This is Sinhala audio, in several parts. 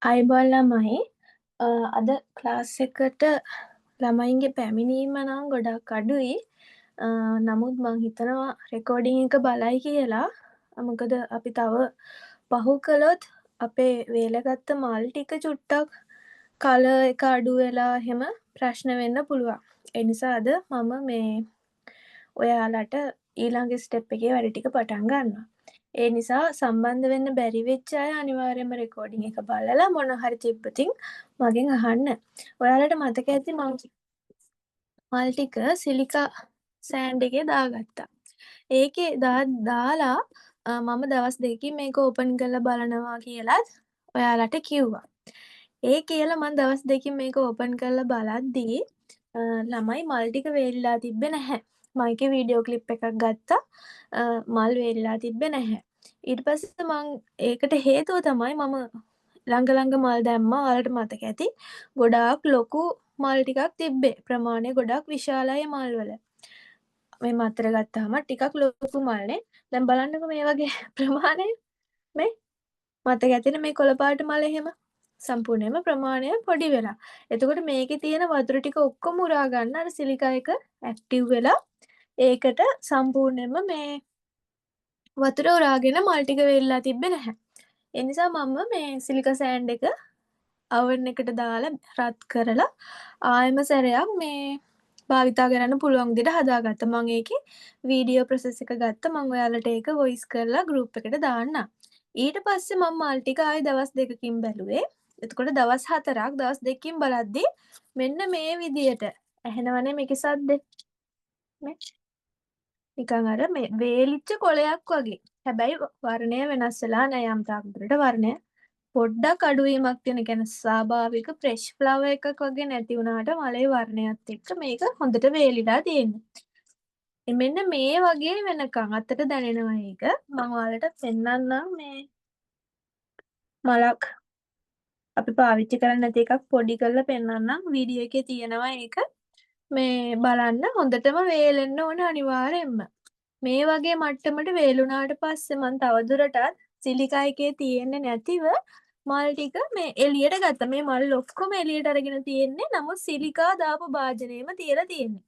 අයිබෝල් ළමයි අද ක්ලාස් එකට ළමයින්ගේ පැමිණීම නම් ගොඩක් අඩුයි. නමුත් මං හිතනවා රෙකෝඩින් එක බලයි කියලා. මොකද අපි තව පහු කළොත් අපේ වේලගත්ත මල් ටික චුට්ටක් කල එක අඩු වෙලා එහෙම ප්‍රශ්න වෙන්න පුළුවන්. ඒ නිසා අද මම මේ ඔයාලට ඊළඟ ස්ටෙප් එකේ වැඩ ටික පටන් ගන්නවා. ඒ නිසා සම්බන්ධ වෙන්න බැරි වෙච්ච අය අනිවාර්යයෙන්ම රෙකෝඩින් එක බලලා මොන හරි තිබ්බතින් මගෙන් අහන්න. ඔයාලට මතක ඇති මම මල් ටික සිලිකා සෑන්ඩ් එකේ දාගත්තා. ඒකේ දාලා මම දවස් දෙකකින් මේක ඕපන් කරලා බලනවා කියලත් ඔයාලට කිව්වා. ඒ කියලා මම දවස් දෙකකින් මේක ඕපන් කරලා බලද්දී ළමයි මල් ටික වේලිලා තිබ්බේ නැහැ. මම ඒකේ වීඩියෝ ක්ලිප් එකක් ගත්තා. මල් වේලිලා තිබ්බේ නැහැ. ඊට පස්සේ මං ඒකට හේතුව තමයි මම ළඟ මල් දැම්මා. ඔයාලට මතක ඇති. ගොඩාක් ලොකු මල් ටිකක් තිබ්බේ. ප්‍රමාණය ගොඩක් විශාලයි මල් වල. මේ මත්තර ගත්තාම ටිකක් ලොකු මල්නේ. දැන් බලන්නකෝ මේ වගේ ප්‍රමාණය මේ මතක ඇතිනේ මේ කොළ පාට මල එහෙම සම්පූර්ණයෙන්ම ප්‍රමාණය පොඩි වෙලා. එතකොට මේකේ තියෙන වතුර ටික ඔක්කොම උරා ගන්න අර සිලිකා එක ඇක්ටිව් වෙලා ඒකට සම්පූර්ණයෙන්ම මේ වතුර උරාගෙන මල් ටික වෙල්ලා තිබ්බේ නැහැ. ඒ නිසා මම මේ සිලිකා සෑන්ඩ් එක අවර්න් එකට දාලා රත් කරලා ආයෙම සැරයක් මේ භාවිතා කරන්න පුළුවන් විදිහට හදාගත්තා. මම ඒකේ වීඩියෝ ප්‍රොසෙස් එක ගත්තා. මම ඔයාලට ඒක වොයිස් කරලා ගෲප් එකට දාන්නම්. ඊට පස්සේ මම මල් ටික ආයෙ දවස් දෙකකින් බැලුවේ. එතකොට දවස් 4ක් දවස් දෙකකින් බලද්දි මෙන්න මේ විදියට ඇහෙනවනේ මේකේ සද්දේ. මේ නිකන් අර මේ වේලිච්ච කොළයක් වගේ. හැබැයි වර්ණය වෙනස් වෙලා නෑ යම් තාක් දුරට වර්ණය පොඩ්ඩක් අඩුවීමක් තියෙන. කියන්නේ ස්වාභාවික ෆ්‍රෙෂ් ෆ්ලවර් එකක් වගේ නැති වුණාට මලේ වර්ණයත් එක්ක මේක හොඳට වේලිලා තියෙන්නේ. මෙන්න මේ වගේ වෙනකන් අතට දැනෙනවා ඒක. මම ඔයාලට පෙන්නන්නම් මේ මලක් අපි පාවිච්චි කරන්නේ නැති එකක් පොඩි කරලා පෙන්නන්නම්. වීඩියෝ එකේ තියෙනවා ඒක. මේ බලන්න හොඳටම වේලෙන්න ඕන අනිවාර්යෙන්ම. මේ වගේ මට්ටමට වේලුණාට පස්සේ මම තවදුරටත් සිලිකා එකේ තියෙන්නේ නැතිව මල් ටික මේ එළියට ගත්තා. මේ මල් ඔක්කොම එළියට අරගෙන තියෙන්නේ. නමුත් සිලිකා දාපු භාජනයේම තියලා තියෙන්නේ.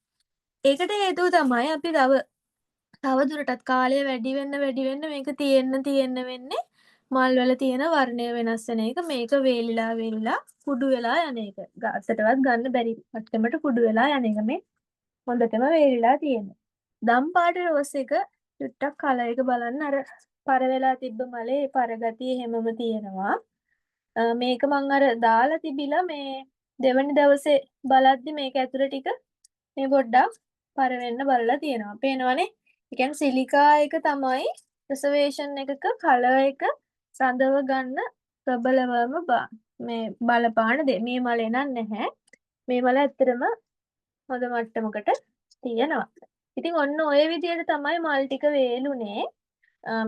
ඒකට හේතුව තමයි අපි තවදුරටත් කාලය වැඩි වෙන්න මේක තියෙන්න වෙන්නේ මල් වල තියෙන වර්ණය වෙනස් වෙන එක. මේක වේලිලා කුඩු වෙලා යන එක. අතටවත් ගන්න බැරි මට්ටමට කුඩු වෙලා යන එක මේ හොඳටම වේලිලා තියෙන්නේ. දම් පාට රෝස් එක චුට්ටක් කලර් එක බලන්න අර පර වෙලා තිබ්බ මලේ පරගතිය එහෙමම තියෙනවා. මේක මං අර දාලා තිබිලා මේ දෙවනි දවසේ බලද්දි මේක ඇතුළ ටික මේ පොඩ්ඩක් පර වෙන්න බලලා තියෙනවා. පේනවනේ? ඒ කියන්නේ සිලිකා එක තමයි ප්‍රසර්වේෂන් එකක කලර් එක සඳව ගන්න ප්‍රබලවම මේ බලපාන දේ. මේ මලේ නම් නැහැ. මේ මල ඇත්තටම හොඳ මට්ටමකට තියෙනවා. ඉතින් ඔන්න ඔය විදිහට තමයි මල් ටික වේලුනේ.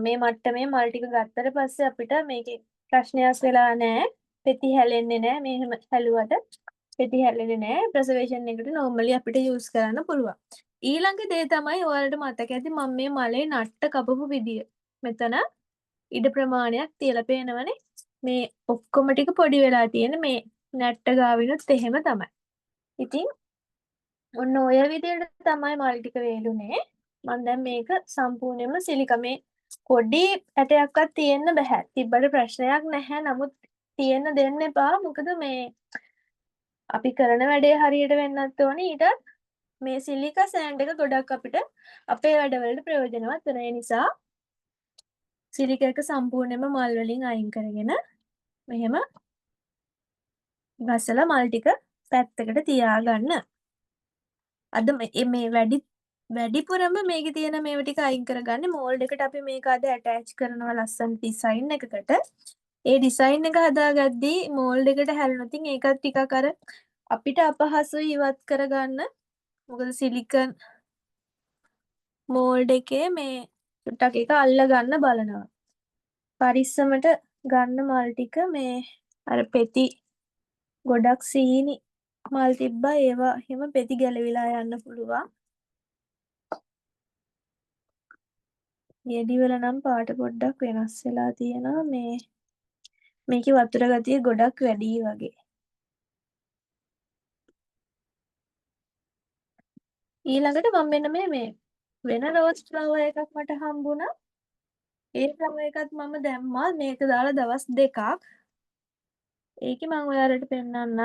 මේ මට්ටමේ මල් ටික ගත්තට පස්සේ අපිට මේකේ ප්‍රශ්නයක් වෙලා නැහැ. පෙති හැලෙන්නේ නැහැ. මේ එහෙම හැලුවට පෙති හැලෙන්නේ නැහැ. ප්‍රසර්වේෂන් එකට නෝමලි අපිට යූස් කරන්න පුළුවන්. ඊළඟ දේ තමයි ඔයාලට මතක ඇති මම මේ මලේ නට්ට කපපු විදිය. මෙතන ඉඩ ප්‍රමාණයක් තියලා පේනවනේ. මේ ඔක්කොම ටික පොඩි වෙලා තියෙන මේ නැට්ට ගාවිනුත් එහෙම තමයි. ඉතින් ඔන්න ඔය විදිහට තමයි මල් ටික වේලුනේ. මම දැන් මේක සම්පූර්ණයෙන්ම සිලිකා මේ පොඩි ඇටයක්වත් තියෙන්න බෑ. තිබ්බට ප්‍රශ්නයක් නැහැ. නමුත් තියෙන්න දෙන්න එපා. මොකද මේ අපි කරන වැඩේ හරියට වෙන්නත් ඕනේ. ඊට මේ සිලිකා සෑන්ඩ් එක ගොඩක් අපිට අපේ වැඩවලට ප්‍රයෝජනවත් වෙන නිසා සිලිකා එක සම්පූර්ණයෙන්ම මල් වලින් අයින් කරගෙන මෙහෙම ගසලා මල් ටික පැත්තකට තියාගන්න. අද මේ වැඩිපුරම මේකේ තියෙන මේවා ටික අයින් කරගන්නේ මෝල්ඩ් එකට අපි මේක අද ඇටච් කරනවා ලස්සන ඩිසයින් එකකට. ඒ ඩිසයින් එක හදාගද්දී මෝල්ඩ් එකට හැලුනොත් ඒකත් ටිකක් අර අපිට අපහසුයි ඉවත් කරගන්න. මොකද සිලිකන් මෝල්ඩ් එකේ මේ චුට්ටක් ඒක අල්ල ගන්න බලනවා. පරිස්සමට ගන්න මල් ටික මේ අර පෙති ගොඩක් සීනි මල් තිබ්බා ඒවා එහෙම පෙති ගැලවිලා යන්න පුළුවන්. ගෙඩි වල නම් පාට පොඩ්ඩක් වෙනස් වෙලා තියෙනවා. මේකේ වතුර ගතිය ගොඩක් වැඩි වගේ. ඊළඟට මම මෙන්න මේ වෙන රෝස් ෆ්ලවර් එකක් මට හම්බුණා. ඒ ෆ්ලවර් එකත් මම දැම්මා. මේක දාලා දවස් 2ක්. ඒකේ මම ඔයාලට පෙන්නන්නම්.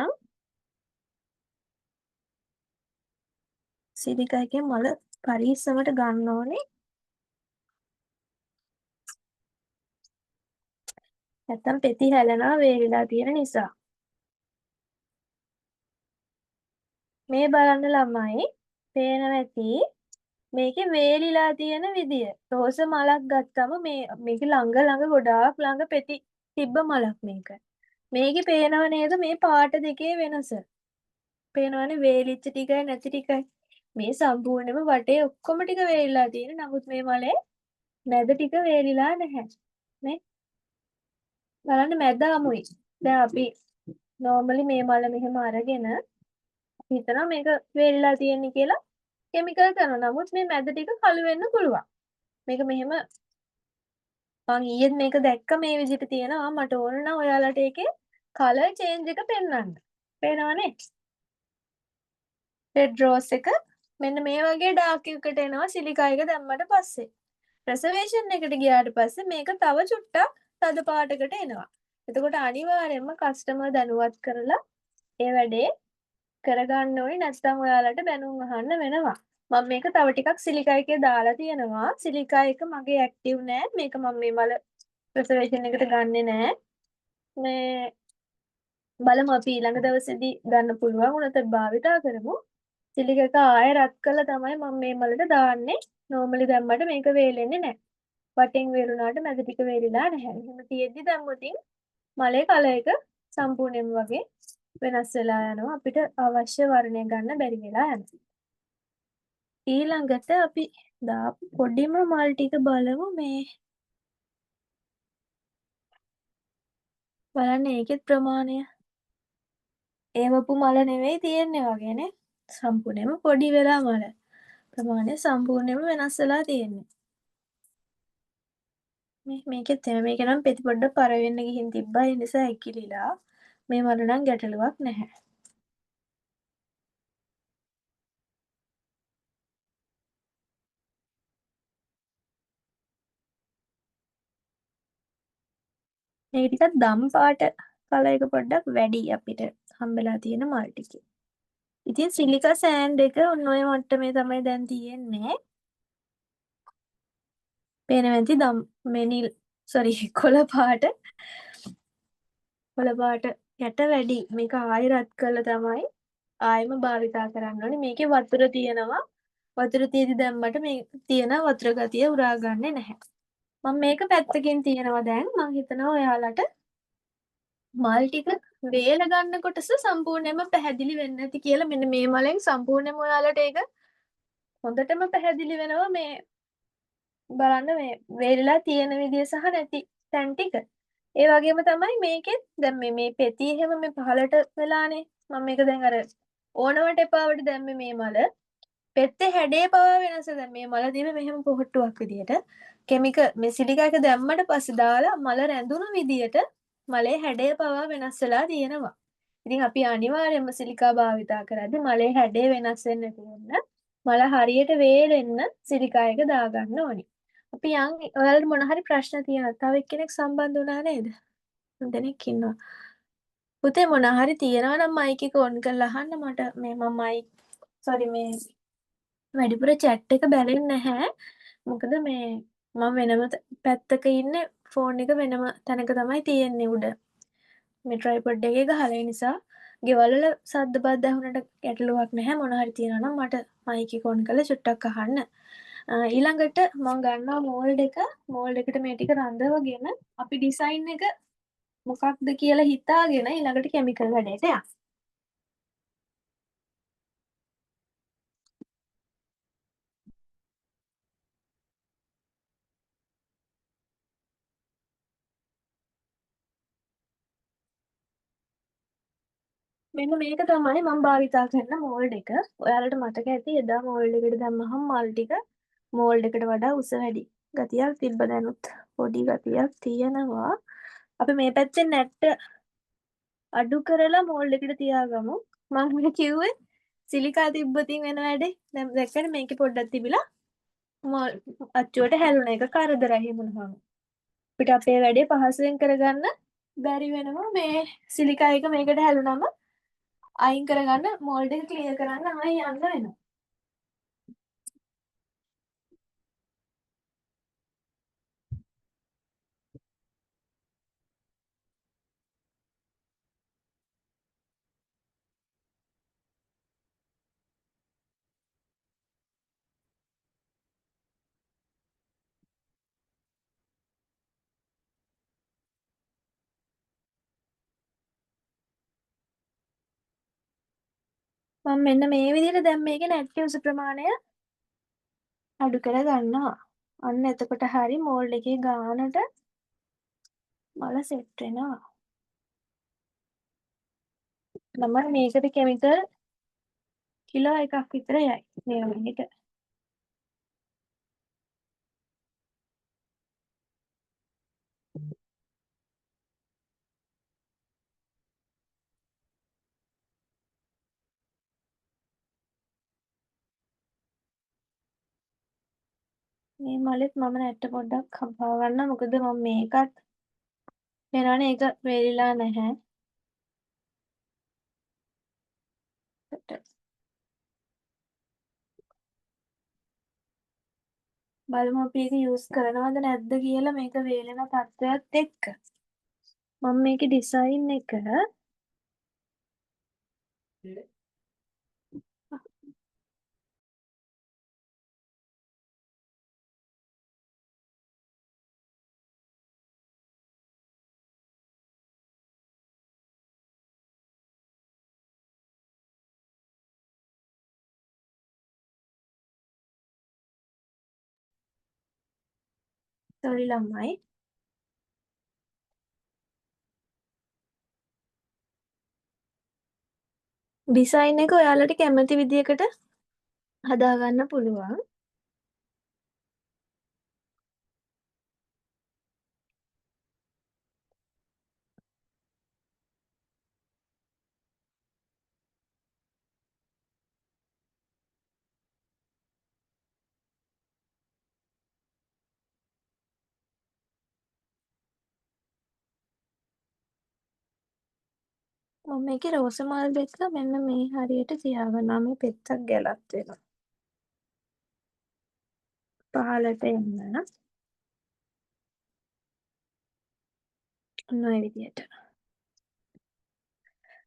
සිලිකා එකේ මල පරිස්සමට ගන්න ඕනේ. නැත්තම් පෙති හැලෙනවා වේලිලා තියෙන නිසා. මේ බලන්න ළමයි පේනවා ඇති මේකේ වේලිලා තියෙන විදිය. රෝස මලක් ගත්තම මේක ළඟ ගොඩාක් ළඟ පෙති තිබ්බ මලක් මේක. මේකේ පේනව නේද මේ පාට දෙකේ වෙනස. පේනවනේ වේලිච්ච ටිකයි නැති ටිකයි. මේ සම්පූර්ණයෙන්ම වටේ ඔක්කොම ටික වේලිලා තියෙන. නමුත් මේ මලේ මැද ටික වේලිලා නැහැ. නේ? බලන්න මැද අමුයි. දැන් අපි නෝමලි මේ මල මෙහෙම අරගෙන හිතනවා මේක වේලිලා තියෙන්නේ කියලා කෙමිකල් කරනවා. නමුත් මේ මැද ටික කළු වෙන්න පුළුවන්. මේක මෙහෙම මං ඊයේත් මේක දැක්ක මේ විදිහට තියෙනවා. මට ඕන නම් ඔයාලට ඒකේ කලර් චේන්ජ් එක පෙන්වන්න. පේනවනේ? රෙඩ් රෝස් එක මෙන්න මේ වගේ ඩාර්ක් එකකට එනවා සිලිකා එක දැම්මට පස්සේ. ප්‍රසර්වේෂන් එකට ගියාට පස්සේ මේක තව චුට්ටක් තද පාටකට එනවා. එතකොට අනිවාර්යයෙන්ම කස්ටමර් දැනුවත් කරලා ඒ වැඩේ කරගන්න ඕනේ. නැත්නම් ඔයාලට බැනුම් අහන්න වෙනවා. මම මේක තව ටිකක් සිලිකා එකේ දාලා තියෙනවා. සිලිකා එක මගේ ඇක්ටිව් නෑ. මේක මම මේ මල ප්‍රසර්වේෂන් එකට ගන්නෙ නෑ. මේ බලමු අපි ඊළඟ දවසේදී ගන්න පුළුවන් වුණත් භාවිතා කරමු. සිලික එක ආයෙ රත් කරලා තමයි මම මේ මලට දාන්නේ. නෝමලි දැම්මට මේක වේලෙන්නේ නැහැ. වටෙන් වේලුණාට මැද ටික වේලිලා නැහැ. එහෙම තියෙද්දි දැම්මොතින් මලේ කලර් එක සම්පූර්ණයෙන්ම වගේ වෙනස් වෙලා යනවා. අපිට අවශ්‍ය වර්ණය ගන්න බැරි වෙලා යනවා. ඊළඟට අපි දාපු පොඩිම මල් ටික බලමු මේ බලන්න ඒකෙත් ප්‍රමාණය. ඒවපු මල නෙවෙයි තියෙන්නේ වගේනේ. සම්පූර්ණයෙන්ම පොඩි වෙලා මල. ප්‍රමාණය සම්පූර්ණයෙන්ම වෙනස් වෙලා තියෙන්නේ. මේකෙත් එහෙම. මේක නම් පෙති පොඩ්ඩක් පර වෙන්න ගිහින් තිබ්බා. ඒ නිසා ඇකිලිලා. මේ මල නම් ගැටලුවක් නැහැ. මේක ටිකක් දම් පාට කලර් එක පොඩ්ඩක් වැඩි අපිට හම්බෙලා තියෙන මල් ටිකේ. ඉතින් සිලිකා සෑන්ඩ් එක ඔන්න ඔය මට්ටමේ තමයි දැන් තියෙන්නේ. පේනවා ඇති දම් මෙනිල් කොළ පාට යට වැඩි. මේක ආයෙ රත් කරලා තමයි ආයෙම භාවිතා කරන්න ඕනේ. මේකේ වතුර තියෙනවා. වතුර තියදී දැම්මට මේ තියෙන වතුර ගතිය උරා ගන්නේ නැහැ. මම මේක පැත්තකින් තියනවා දැන්. මම හිතනවා ඔයාලට මල් ටික වේල ගන්න කොටස සම්පූර්ණයෙන්ම පැහැදිලි වෙන්නේ නැති කියලා. මෙන්න මේ මලෙන් සම්පූර්ණයෙන්ම ඔයාලට ඒක හොඳටම පැහැදිලි වෙනවා. මේ බලන්න මේ වේලිලා තියෙන විදිය සහ නැති තැන් ටික. ඒ වගේම තමයි මේකෙත් දැන් මේ පෙති එහෙම මේ පහලට වෙලානේ. මම මේක දැන් අර ඕනවට එපාවට දැම්මේ මේ මල. පෙත්තේ හැඩේ පවා වෙනස. දැන් මේ මල තිබ්බේ මෙහෙම පොහට්ටුවක් විදියට. මේ සිලිකා එක දැම්මට පස්සේ දාලා මල රැඳුණු විදියට මලේ හැඩය පවා වෙනස් වෙලා තියෙනවා. ඉතින් අපි අනිවාර්යයෙන්ම සිලිකා භාවිතා කරද්දී මලේ හැඩය වෙනස් වෙන්නේ නැති වෙන්න මල හරියට වේලෙන්න සිලිකා එක දාගන්න ඕනි. අපි ඔයාලට මොන හරි ප්‍රශ්න තියෙනවද? තව එක්කෙනෙක් සම්බන්ධ වුණා නේද? දෙනෙක් ඉන්නවා. පුතේ මොන හරි තියෙනවා නම් මයික් එක ඔන් කරලා අහන්න මට මේ මම මේ වැඩිපුර chat එක බැලෙන්නේ නැහැ. මොකද මේ මම වෙනම පැත්තක ඉන්නේ ෆෝන් එක වෙනම තැනක තමයි තියෙන්නේ උඩ. මේ ට්‍රයිපොඩ් එකේ ගහලා ඒ නිසා ගෙවල් වල සද්ද බද්ද ඇහුනට ගැටලුවක් නැහැ. මොන හරි තියෙනවා නම් මට මයික් එක ඔන් කරලා චුට්ටක් අහන්න. ඊළඟට මම ගන්නවා මෝල්ඩ් එක. මෝල්ඩ් එකට මේ ටික රඳවගෙන අපි ඩිසයින් එක මොකක්ද කියලා හිතාගෙන ඊළඟට කෙමිකල් වැඩේට යන්න. මෙන්න මේක තමයි මම භාවිතා කරන මෝල්ඩ් එක. ඔයාලට මතක ඇති එදා මෝල්ඩ් එකට දැම්මහම මල් ටික මෝල්ඩ් එකට වඩා උස වැඩි. ගතියක් තිබ්බ දැනුත් පොඩි ගතියක් තියෙනවා. අපි මේ පැත්තෙන් නැට්ට අඩු කරලා මෝල්ඩ් එකට තියාගමු. මම කිව්වේ සිලිකා තිබ්බතින් වෙන වැඩේ. දැන් දැක්කනේ මේකේ පොඩ්ඩක් තිබිලා මෝල් අච්චුවට හැලුණ එක කරදරයි එහෙම වුණාම. අපිට අපේ වැඩේ පහසුවෙන් කරගන්න බැරි වෙනවා මේ සිලිකා එක මේකට හැලුනම අයින් කරගන්න මෝල්ඩ් එක ක්ලියර් කරන්න ආයෙ යන්න වෙනවා. මම මෙන්න මේ විදිහට දැන් මේකේ නැට් යුස ප්‍රමාණය අඩු කරගන්නවා. අන්න එතකොට හරි මෝල්ඩ් එකේ ගානට මල සෙට් වෙනවා. මම මේකට කෙමිකල් කිලෝ එකක් විතර යයි මේ වගේ. මේ මලෙත් මම නැට්ට පොඩ්ඩක් කපා ගන්න. මොකද මම මේකත් පේනවනේ ඒක වේලිලා නැහැ. බලමු අපි ඒක යූස් කරනවද නැද්ද කියලා මේක වේලෙන තත්ත්වයත් එක්ක. මම මේකේ ඩිසයින් එක සෝරි ළමයි. ඩිසයින් එක ඔයාලට කැමති විදියකට හදාගන්න පුළුවන්. මම මේකේ රෝස මල් බෙදලා මෙන්න මේ හරියට තියාගන්නවා. මේ පෙත්තක් ගැලක් වෙනවා. පහළට එන්න. ඔන්න ඔය විදියට.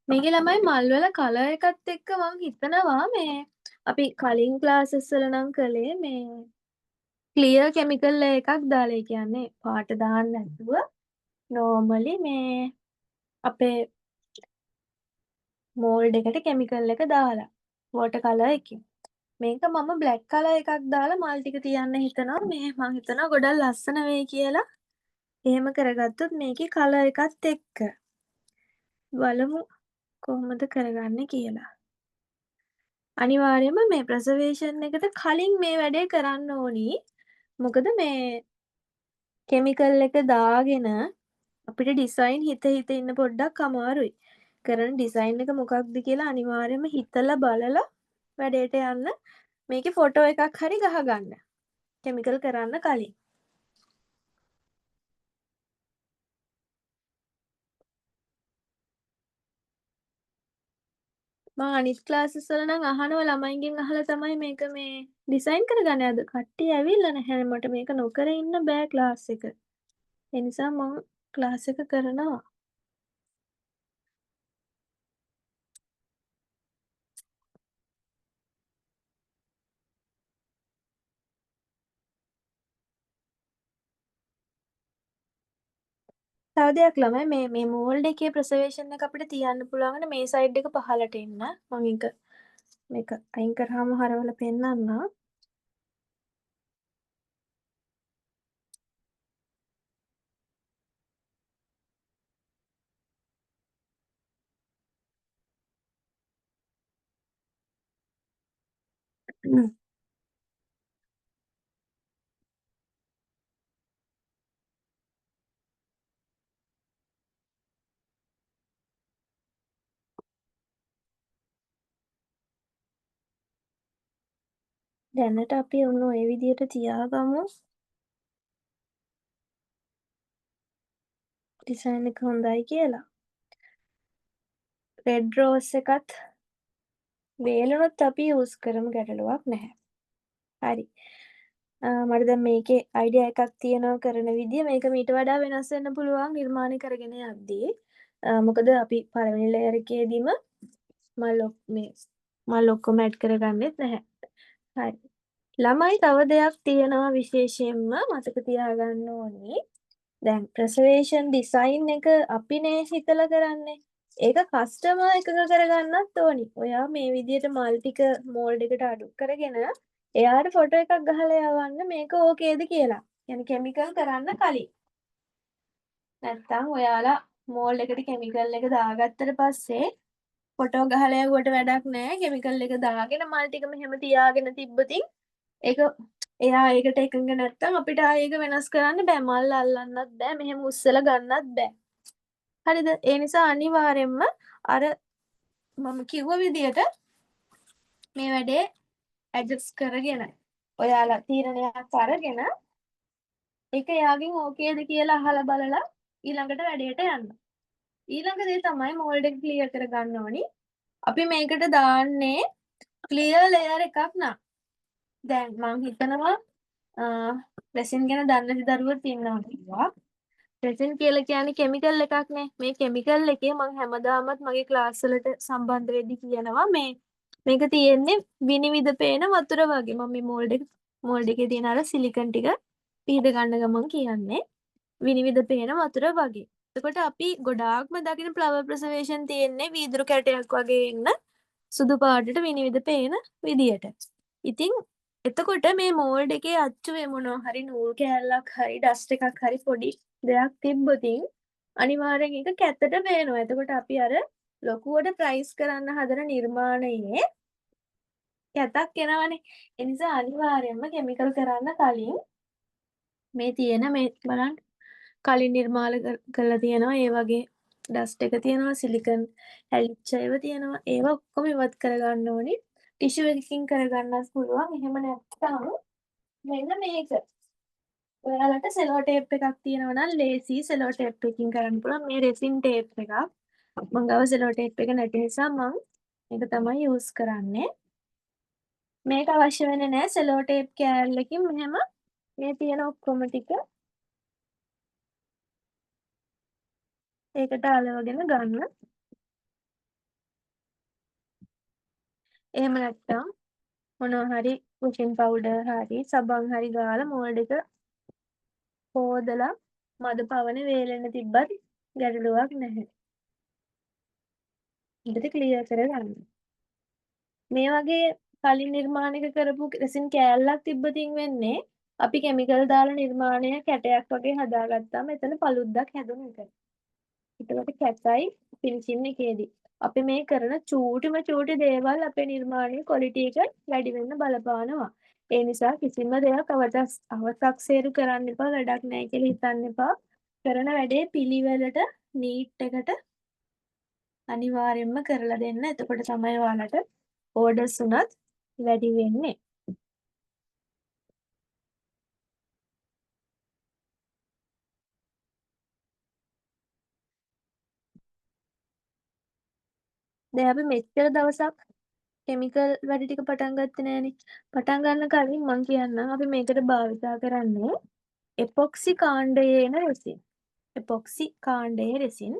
මේකේ ළමයි මල් වල කලර් එකත් එක්ක මං හිතනවා මේ අපි කලින් ක්ලාසස් වල නම් කළේ මේ ක්ලියර් කෙමිකල් එකක් දාලා. ඒ කියන්නේ පාට දාන්න නැතුව නෝමලි මේ අපේ මෝල්ඩ් එකට කෙමිකල් එක දාලා වෝටර් කලර් එකකින්. මේක මම බ්ලැක් කලර් එකක් දාලා මල් ටික තියන්න හිතනවා. මේ මං හිතනවා ගොඩක් ලස්සන වෙයි කියලා. එහෙම කරගත්තොත් මේකේ කලර් එකත් එක්ක. බලමු කොහොමද කරගන්නේ කියලා. අනිවාර්යයෙන්ම මේ ප්‍රසර්වේෂන් එකට කලින් මේ වැඩේ කරන්න ඕනි. මොකද මේ කෙමිකල් එක දාගෙන අපිට ඩිසයින් හිත හිත ඉන්න පොඩ්ඩක් අමාරුයි. කරන ඩිසයින් එක මොකක්ද කියලා අනිවාර්යයෙන්ම හිතලා බලලා වැඩේට යන්න. මේකේ ෆොටෝ එකක් හරි ගහගන්න. කෙමිකල් කරන්න කලින්. මම අනිත් ක්ලාසස් වල නම් අහනවා ළමයින්ගෙන් අහලා තමයි මේක මේ ඩිසයින් කරගන්නේ. අද කට්ටිය ඇවිල්ලා නැහැ. මට මේක නොකර ඉන්න බෑ ක්ලාස් එක. ඒ නිසා මම ක්ලාස් එක කරනවා. තව දෙයක් ළමයි මේ මෝල්ඩ් එකේ ප්‍රසර්වේෂන් එක අපිට තියන්න පුළුවන් මේ සයිඩ් එක පහළට එන්න. මම මේක අයින් කරාම හරවලා පෙන්නන්නම්. දැනට අපි ඔන්න ඔය විදිහට තියාගමු. ඩිසයින් එක හොඳයි කියලා. රෙඩ් රෝස් එකත් වේලුනොත් අපි යූස් කරමු, ගැටලුවක් නැහැ. හරි. මට දැන් මේකේ අයිඩියා එකක් තියෙනවා කරන විදිය. මේක මීට වඩා වෙනස් වෙන්න පුළුවන් නිර්මාණය කරගෙන යද්දී. මොකද අපි පළවෙනි ලේයර් එකේදීම මල් ඔක්කොම ඇඩ් කරගන්නෙත් නැහැ. හරි. ළමයි තව දෙයක් තියෙනවා විශේෂයෙන්ම මතක තියාගන්න ඕනි. දැන් ප්‍රසර්වේෂන් ඩිසයින් එක අපිනේ හිතලා කරන්නේ. ඒක කස්ටමර් එකක කරගන්නත් ඕනි. ඔයා මේ විදියට මල් ටික මෝල්ඩ් එකට අඩු කරගෙන එයාට ෆොටෝ එකක් ගහලා යවන්න මේක ඕකේද කියලා. يعني කෙමිකල් කරන්න කලින්. නැත්තම් ඔයාලා මෝල්ඩ් එකට කෙමිකල් එක දාගත්තට පස්සේ ෆොටෝ ගහලා යවුවට වැඩක් නැහැ. කෙමිකල් එක දාගෙන මල් ටික මෙහෙම තියාගෙන තිබ්බොතින් ඒක එයා ඒකට එකඟ නැත්තම් අපිට ආයේ ඒක වෙනස් කරන්න බෑ. මල් අල්ලන්නත් බෑ. මෙහෙම උස්සලා ගන්නත් බෑ. හරිද? ඒ නිසා අනිවාර්යෙන්ම අර මම කිව්ව විදියට මේ වැඩේ ඇඩ්ජස්ට් කරගෙන ඔයාලා තීරණයක් අරගෙන ඒක එයාගෙන් ඕකේද කියලා අහලා බලලා ඊළඟට වැඩේට යන්න. ඊළඟ දේ තමයි මෝල්ඩ් එක ක්ලියර් කරගන්න ඕනි. අපි මේකට දාන්නේ ක්ලියර් ලේයර් එකක් නම්. දැන් මං හිතනවා රෙසින් ගැන දන්න දරුවොත් ඉන්නවා කිව්වා. රෙසින් කියලා කියන්නේ කෙමිකල් එකක්නේ. මේ කෙමිකල් එකේ මං හැමදාමත් මගේ ක්ලාස් වලට සම්බන්ධ වෙද්දි කියනවා මේක තියෙන්නේ විනිවිද පේන වතුර වගේ. මම මේ මෝල්ඩ් එකේ තියෙන අර සිලිකන් ටික පීද ගන්න ගමන් කියන්නේ විනිවිද පේන වතුර වගේ. එතකොට අපි ගොඩාක්ම දකින ෆ්ලවර් ප්‍රසර්වේෂන් තියෙන්නේ වීදුරු කැටයක් වගේ ඉන්න සුදු පාටට විනිවිද පේන විදියට. ඉතින් එතකොට මේ මෝල්ඩ් එකේ අච්චුවේ මොනවා හරි නූල් කෑල්ලක් හරි ඩස්ට් එකක් හරි පොඩි දෙයක් තිබ්බොතින් අනිවාර්යෙන් ඒක කැතට පේනවා. එතකොට අපි අර ලොකුවට ප්‍රයිස් කරන්න හදන නිර්මාණයේ කැතක් එනවනේ. ඒ නිසා අනිවාර්යෙන්ම කෙමිකල් කරන්න කලින් මේ තියෙන මේ බලන්න කලින් නිර්මාල කරලා තියෙනවා ඒ වගේ ඩස්ට් එක තියෙනවා, සිලිකන් හැලිච්ච ඒවා තියෙනවා. ඒවා ඔක්කොම ඉවත් කරගන්න ඕනි. ටිෂු එකකින් කරගන්නත් පුළුවන්. එහෙම නැත්නම් මෙන්න මේක. ඔයාලට සෙලෝ ටේප් එකක් තියෙනවා නම් ලේසි සෙලෝ ටේප් එකකින් කරන්න පුළුවන්. මේ රෙසින් ටේප් එකක්. මං ගාව සෙලෝ ටේප් එක නැති නිසා මං මේක තමයි යූස් කරන්නේ. මේක අවශ්‍ය වෙන්නේ නැහැ. සෙලෝ ටේප් කෑල්ලකින් මෙහෙම මේ තියෙන ඔක්කොම ටික ඒකට අලවගෙන ගන්න. එහෙම නැත්නම් මොනවා හරි කුකින් පවුඩර් හරි සබන් හරි ගාලා මෝල්ඩ් එක හොදලා මද පවන වේලෙන්න තිබ්බත් ගැටලුවක් නැහැ. හොඳට ක්ලියර් කරගන්න. මේ වගේ කලින් නිර්මාණයක කරපු රෙසින් කෑල්ලක් තිබ්බතින් වෙන්නේ අපි කෙමිකල් දාලා නිර්මාණය කැටයක් වගේ හදාගත්තාම එතන පළුද්දක් හැදුන එක. එතකොට කැතයි ෆිනිෂින් එකේදී. අපි මේ කරන චූටිම චූටි දේවල් අපේ නිර්මාණයේ ක්වොලිටි එක වැඩි වෙන්න බලපානවා. ඒ නිසා කිසිම දෙයක් අවතක්සේරු කරන්න එපා, වැඩක් නැහැ කියලා හිතන්න එපා. කරන වැඩේ පිළිවෙලට නීට් එකට අනිවාර්යෙන්ම කරලා දෙන්න. එතකොට තමයි ඔයාලට ඕඩර්ස් උනත් වැඩි වෙන්නේ. දැන් අපි මෙච්චර දවසක් කෙමිකල් වැඩ ටික පටන් ගත්තේ නෑනේ. පටන් ගන්න කලින් මං කියන්නම් අපි මේකට භාවිතා කරන්නේ එපොක්සි කාණ්ඩයේ එන රෙසින්. එපොක්සි කාණ්ඩයේ රෙසින්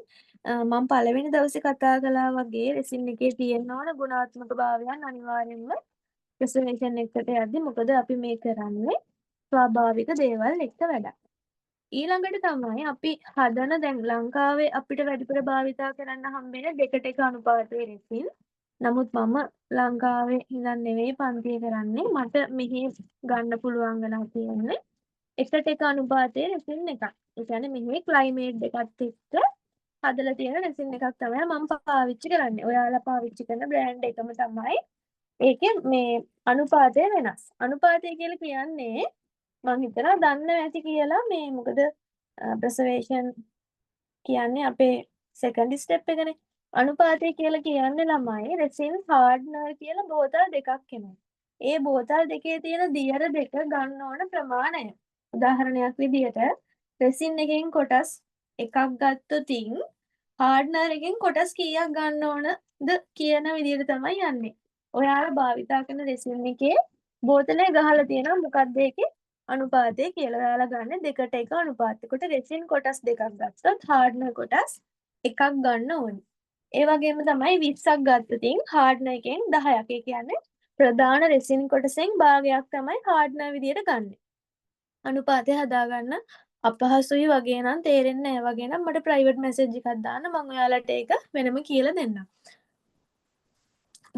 මම පළවෙනි දවසේ කතා කළා වගේ රෙසින් එකේ තියෙන්න ඕන ගුණාත්මක භාවයන් අනිවාර්යෙන්ම ප්‍රසර්වේෂන් එකට යද්දි. මොකද අපි මේ කරන්නේ ස්වාභාවික දේවල් එක්ක වැඩක්. ඊළඟට තමයි අපි හදන දැන් ලංකාවේ අපිට වැඩිපුර භාවිතා කරන්න හම්බෙන 2:1 අනුපාතයේ රෙසින්. නමුත් මම ලංකාවේ ඉඳන් නෙවෙයි පන්තිය කරන්නේ. මට මෙහි ගන්න පුළුවන් වෙලා තියෙන්නේ 1:1 අනුපාතයේ රෙසින් එකක්. ඒ කියන්නේ මෙහි ක්ලයිමේට් එකත් එක්ක හදලා තියෙන රෙසින් එකක් තමයි මම පාවිච්චි කරන්නේ. ඔයාලා පාවිච්චි කරන බ්‍රෑන්ඩ් එකම තමයි. ඒකේ මේ අනුපාතය වෙනස්. අනුපාතය කියලා කියන්නේ මං හිතනවා දන්නවා ඇති කියලා. මේ මොකද ප්‍රසර්වේෂන් කියන්නේ අපේ සෙකන්ඩ් ස්ටෙප් එකනේ. අනුපාතය කියලා කියන්නේ ළමයි රෙසින් හાર્ඩ්නර් කියලා බෝතල් දෙකක් එනවා. ඒ බෝතල් දෙකේ තියෙන දියර දෙක ගන්න ඕන ප්‍රමාණය. උදාහරණයක් විදියට රෙසින් එකෙන් කොටස් එකක් ගත්තොතින් හාඩ්නර් එකෙන් කොටස් කීයක් ගන්න ඕනද කියන විදිහට තමයි යන්නේ. ඔයාලා භාවිතා කරන රෙසින් එකේ බෝතලේ ගහලා තියෙනවා මොකක්ද ඒකේ අනුපාතය කියලා. ඔයාලා ගන්න 2:1 අනුපාතයකට රෙසින් කොටස් දෙකක් ගත්තොත් හාඩ්නර් කොටස් එකක් ගන්න ඕනේ. ඒ වගේම තමයි 20ක් ගත්තොතින් හාඩ්නර් එකෙන් 10ක්. ඒ කියන්නේ ප්‍රධාන රෙසින් කොටසෙන් භාගයක් තමයි හාඩ්නර් විදියට ගන්නෙ. අනුපාතය හදාගන්න අපහසුයි වගේ නම් තේරෙන්නේ නැහැ වගේ නම් මට ප්‍රයිවට් මෙසේජ් එකක් දාන්න මම ඔයාලට ඒක වෙනම කියලා දෙන්නම්.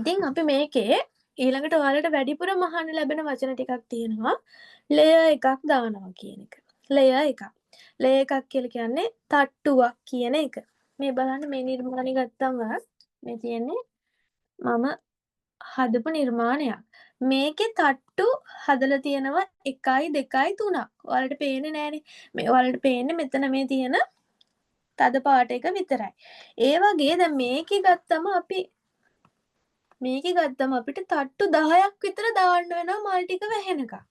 ඉතින් අපි මේකේ ඊළඟට ඔයාලට වැඩිපුරම අහන්න ලැබෙන වචන ටිකක් තියෙනවා. ලේයර් එකක් දානවා කියන එක. ලේයර් එකක්. ලේයර් එකක් කියලා කියන්නේ තට්ටුවක් කියන එක. මේ බලන්න මේ නිර්මාණය ගත්තම මේ තියෙන්නේ මම හදපු නිර්මාණයක්. මේකේ තට්ටු හදලා තියෙනවා 1යි 2යි 3ක්. ඔයාලට පේන්නේ නැහනේ. මේ ඔයාලට පේන්නේ මෙතන මේ තියෙන තද පාට එක විතරයි. ඒ වගේ දැන් මේකේ ගත්තම අපිට තට්ටු 10ක් විතර දාන්න වෙනවා මල් ටික වැහෙනකම්.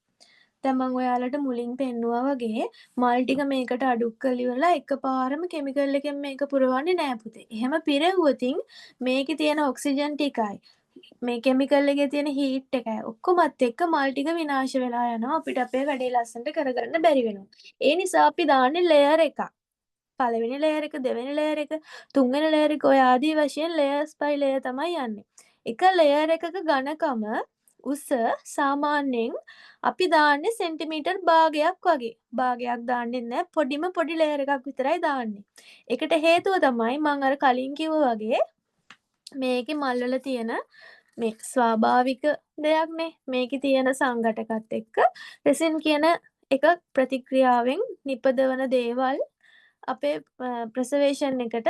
දැන් මම ඔයාලට මුලින් පෙන්නුවා වගේ මල් ටික මේකට අඩුක් කරලා ඉවරලා එකපාරම කෙමිකල් එකෙන් මේක පුරවන්නේ නෑ පුතේ. එහෙම පිරෙව්වොතින් මේකේ තියෙන ඔක්සිජන් ටිකයි මේ කෙමිකල් එකේ තියෙන හීට් එකයි ඔක්කොමත් එක්ක මල් ටික විනාශ වෙලා යනවා. අපිට අපේ වැඩේ ලස්සනට කරගන්න බැරි වෙනවා. ඒ නිසා අපි දාන්නේ ලේයර් එකක්. පළවෙනි ලේයර් එක, දෙවෙනි ලේයර් එක, තුන්වෙනි ලේයර් එක ඔය ආදී වශයෙන් ලේයර්ස් by ලේයර් තමයි යන්නේ. එක ලේයර් එකක ඝනකම උස සාමාන්‍යයෙන් අපි දාන්නේ සෙන්ටිමීටර් භාගයක් වගේ. භාගයක් දාන්නේ නැහැ. පොඩිම පොඩි ලේයර් එකක් විතරයි දාන්නේ. ඒකට හේතුව තමයි මම අර කලින් කිව්වා වගේ මේකේ මල් වල තියෙන මේ ස්වාභාවික දෙයක්නේ. මේකේ තියෙන සංඝටකත් එක්ක රෙසින් කියන එක ප්‍රතික්‍රියාවෙන් නිපදවන දේවල් අපේ ප්‍රසර්වේෂන් එකට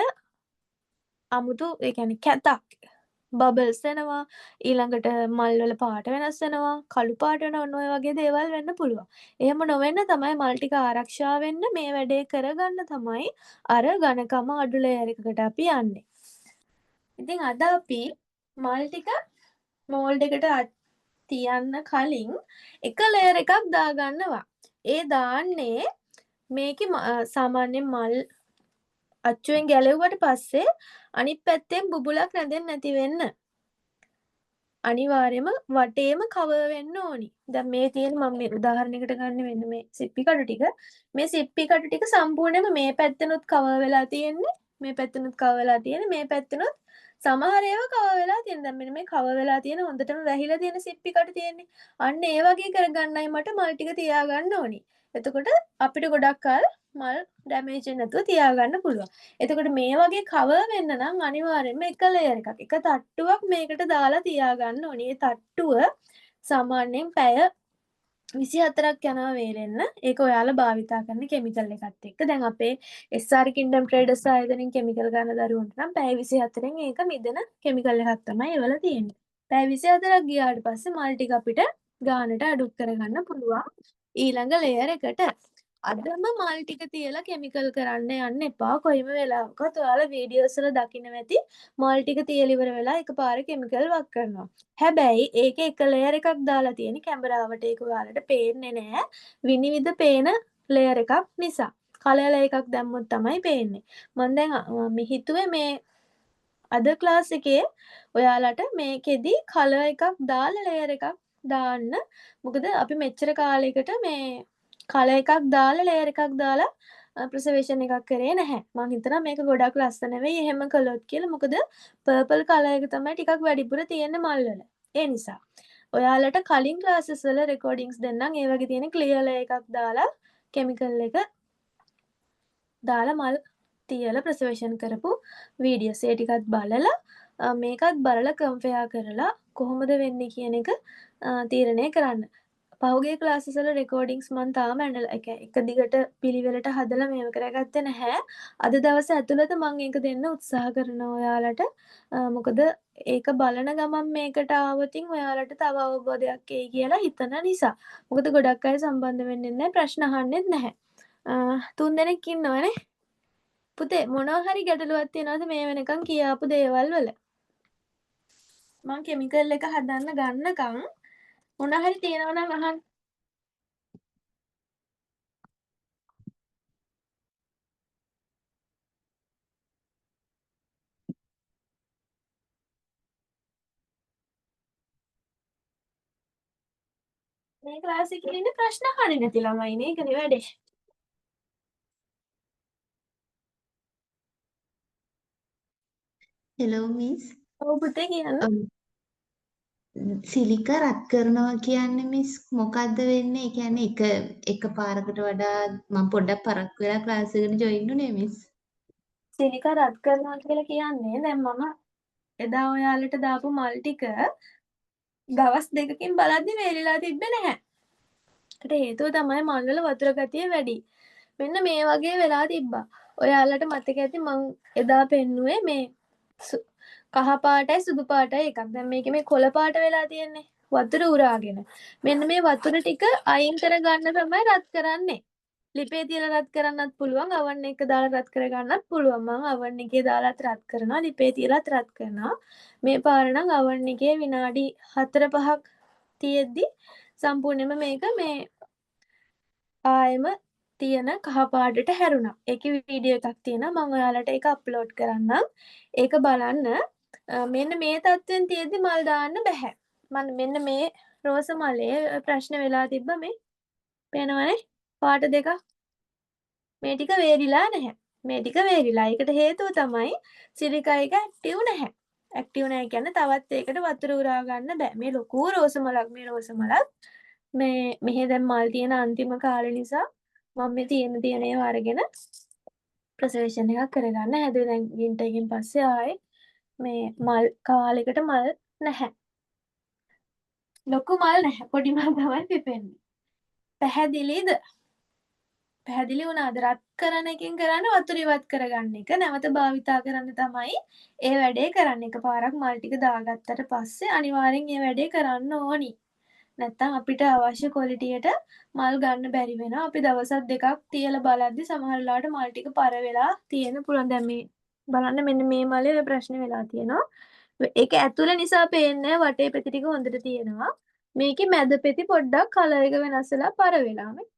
අමුතු ඒ කියන්නේ කැතක් බබල්ස් එනවා ඊළඟට මල් වල පාට වෙනස් වෙනවා කළු පාට වෙනවා ඔන්න ඔය වගේ දේවල් වෙන්න පුළුවන්. එහෙම නොවෙන්න තමයි මල් ටික ආරක්ෂා වෙන්න මේ වැඩේ කරගන්න තමයි අර ඝනකම අඩු ලේයර් එකකට අපි යන්නේ. ඉතින් අද අපි මල් ටික මෝල්ඩ් එකට තියන්න කලින් එක ලේයර් එකක් දාගන්නවා. ඒ දාන්නේ මේකේ සාමාන්‍යයෙන් මල් අච්චුවෙන් ගැලෙව්වට පස්සේ අනිත් පැත්තෙන් බුබුලක් රැඳෙන්නේ නැති වෙන්න අනිවාර්යයෙන්ම වටේම කවර් වෙන්න ඕනි. දැන් මේ තියෙන මම මේ උදාහරණයකට ගන්න වෙන්න මේ සිප්පි කටු ටික. මේ සිප්පි කටු ටික සම්පූර්ණයෙන්ම මේ පැත්තෙනුත් කවර් වෙලා තියෙන්නේ. මේ පැත්තෙනුත් කවර් වෙලා තියෙන්නේ. මේ පැත්තෙනුත් සමහර ඒවා කවර් වෙලා තියෙනවා. දැන් මෙන්න මේ කවර් වෙලා තියෙන හොඳටම වැහිලා තියෙන සිප්පි කටු තියෙන්නේ. අන්න ඒ වගේ කරගන්නයි මට මල් ටික තියාගන්න ඕනි. එතකොට අපිට ගොඩක් කල් මල් ඩැමේජ් වෙන්නේ නැතුව තියාගන්න පුළුවන්. එතකොට මේ වගේ කවර් වෙන්න නම් අනිවාර්යයෙන්ම එක ලේයර් එකක් එක තට්ටුවක් මේකට දාලා තියාගන්න ඕනේ. ඒ තට්ටුව සාමාන්‍යයෙන් පැය 24ක් යනවා වේලෙන්න. ඒක ඔයාලා භාවිතා කරන කෙමිකල් එකත් එක්ක. දැන් අපේ SR Kingdom Traders ආයතනයෙන් කෙමිකල් ගන්න දරුවන්ට නම් පැය 24න් ඒක මිදෙන කෙමිකල් එකක් තමයි එවල තියෙන්නේ. පැය 24ක් ගියාට පස්සේ මල් ටික අපිට ගානට අඩු කරගන්න පුළුවන් ඊළඟ ලේයර් එකට. අදම මල් ටික තියලා කෙමිකල් කරන්න යන්න එපා. කොයිම වෙලාවකත් ඔයාලා වීඩියෝස් වල දකින්න ඇති මල් ටික තියලා ඉවර වෙලා එකපාරේ කෙමිකල් වක් කරනවා. හැබැයි ඒකේ එක ලේයර් එකක් දාලා තියෙන කැමරාවට ඒක ඔයාලට පේන්නේ නැහැ. විනිවිද පේන ලේයර් එකක් නිසා. කලර් එකක් දැම්මොත් තමයි පේන්නේ. මම දැන් මේ හිතුවේ මේ අද ක්ලාස් එකේ ඔයාලට මේකෙදි කලර් එකක් දාලා ලේයර් එකක් දාන්න. මොකද අපි මෙච්චර කාලයකට මේ කලර් එකක් දාලා ලේයර් එකක් දාලා ප්‍රසර්වේෂන් එකක් කරේ නැහැ. මම හිතනවා මේක ගොඩක් ලස්සන වෙයි එහෙම කළොත් කියලා. මොකද පර්පල් කලර් එක තමයි ටිකක් වැඩිපුර තියෙන්නේ මල් වල. ඒ නිසා ඔයාලට කලින් ක්ලාසස් වල රෙකෝඩින්ග්ස් දෙන්නම් ඒ වගේ තියෙන ක්ලියර් ලේයර් එකක් දාලා කෙමිකල් එක දාලා මල් තියලා ප්‍රසර්වේෂන් කරපු වීඩියෝස් ඒ ටිකත් බලලා මේකත් බලලා කම්පෙයාර් කරලා කොහොමද වෙන්නේ කියන එක තීරණය කරන්න. පහුගිය ක්ලාසස් වල රෙකෝඩින්ග්ස් මම තාම එක දිගට පිළිවෙලට හදලා මේව කරගත්තේ නැහැ. අද දවස් ඇතුළත මම ඒක දෙන්න උත්සාහ කරනවා ඔයාලට. මොකද ඒක බලන ගමන් මේකට ආවොතින් ඔයාලට තව අවබෝධයක් එයි කියලා හිතන නිසා. මොකද ගොඩක් අය සම්බන්ධ වෙන්නේ නැහැ ප්‍රශ්න අහන්නෙත් නැහැ. 3 දෙනෙක් ඉන්නවනේ. පුතේ මොනවා හරි ගැටලුවක් තියෙනවද මේ වෙනකන් කියාපු දේවල් වල? මම කෙමිකල් එක හදන්න ගන්නකම් මොනා හරි තියෙනවා නම් අහන්න. මේ ක්ලාස් එකේ ඉන්නේ ප්‍රශ්න අහන්නේ නැති ළමයිනේ. ඒකනේ වැඩේ. Hello miss. ඔව් පුතේ කියන්න. සිලිකා රත් කරනවා කියන්නේ මිස් මොකද්ද වෙන්නේ? ඒ කියන්නේ එක පාරකට වඩා මම පොඩ්ඩක් පරක්කු වෙලා ක්ලාස් එකට ජොයින් වුණේ මිස්. සිලිකා රත් කරනවා කියලා කියන්නේ දැන් මම එදා ඔයාලට දාපු මල් ටික දවස් දෙකකින් බලද්දි වේලිලා තිබ්බේ නැහැ. ඒකට හේතුව තමයි මල් වල වතුර ගතිය වැඩි. මෙන්න මේ වගේ වෙලා තිබ්බා. ඔයාලට මතක ඇති මං එදා පෙන්නුවේ මේ කහ පාටයි සුදු පාටයි එකක්. දැන් මේකේ මේ කොළ පාට වෙලා තියෙන්නේ. වතුර උරාගෙන. මෙන්න මේ වතුර ටික අයින් කරගන්න තමයි රත් කරන්නේ. ලිපේ තියලා රත් කරන්නත් පුළුවන්. අවන් එක දාලා රත් කරගන්නත් පුළුවන්. මම අවන් එකේ දාලාත් රත් කරනවා. ලිපේ තියලාත් රත් කරනවා. මේ පාර නම් අවන් එකේ විනාඩි 4-5ක් තියෙද්දි සම්පූර්ණයෙන්ම මේක මේ ආයෙම තියෙන කහ පාටට හැරුණා. ඒකේ වීඩියෝ එකක් තියෙනවා. මම ඔයාලට ඒක අප්ලෝඩ් කරන්නම්. ඒක බලන්න. මෙන්න මේ තත්ත්වෙන් තියෙද්දි මල් දාන්න බෑ. මෙන්න මේ රෝස මලේ ප්‍රශ්න වෙලා තිබ්බ මේ පේනවනේ පාට දෙකක්. මේ ටික වේරිලා නැහැ. මේ ටික වේරිලා. ඒකට හේතුව තමයි සිලිකා එක ඇක්ටිව් නැහැ. ඇක්ටිව් නැහැ කියන්නේ තවත් ඒකට වතුර උරා ගන්න බෑ. මේ ලොකු රෝස මලක් මේ රෝස මලක්. මේ මෙහෙ දැන් මල් තියෙන අන්තිම කාලේ නිසා මම මේ තියෙන ඒවා අරගෙන ප්‍රසර්වේෂන් එකක් කරගන්න හැදුවේ. දැන් වින්ටර් එකෙන් පස්සේ ආයේ මේ මල් කාලෙකට මල් නැහැ. ලොකු මල් නැහැ. පොඩි මල් තමයි පිපෙන්නේ. පැහැදිලිද? පැහැදිලි වුණාද? රත් කරන එකෙන් කරන්නේ වතුර ඉවත් කරගන්න එක. නැවත භාවිතා කරන්න තමයි ඒ වැඩේ කරන්නේ. එකපාරක් මල් ටික දාගත්තට පස්සේ අනිවාර්යෙන් ඒ වැඩේ කරන්න ඕනි. නැත්තම් අපිට අවශ්‍ය ක්වොලිටියට මල් ගන්න බැරි වෙනවා. අපි දවසක් දෙකක් තියලා බලද්දි සමහර වෙලාවට මල් ටික පර වෙලා තියෙන්න පුළුවන්. දැන් මේ බලන්න මෙන්න මේ මලේ ඔය ප්‍රශ්නේ වෙලා තියෙනවා. ඒක ඇතුළ නිසා පේන්නේ වටේ පෙති ටික හොඳට තියෙනවා. මේකේ මැද පෙති පොඩ්ඩක් කලර් එක වෙනස් වෙලා පර වෙලා මේ.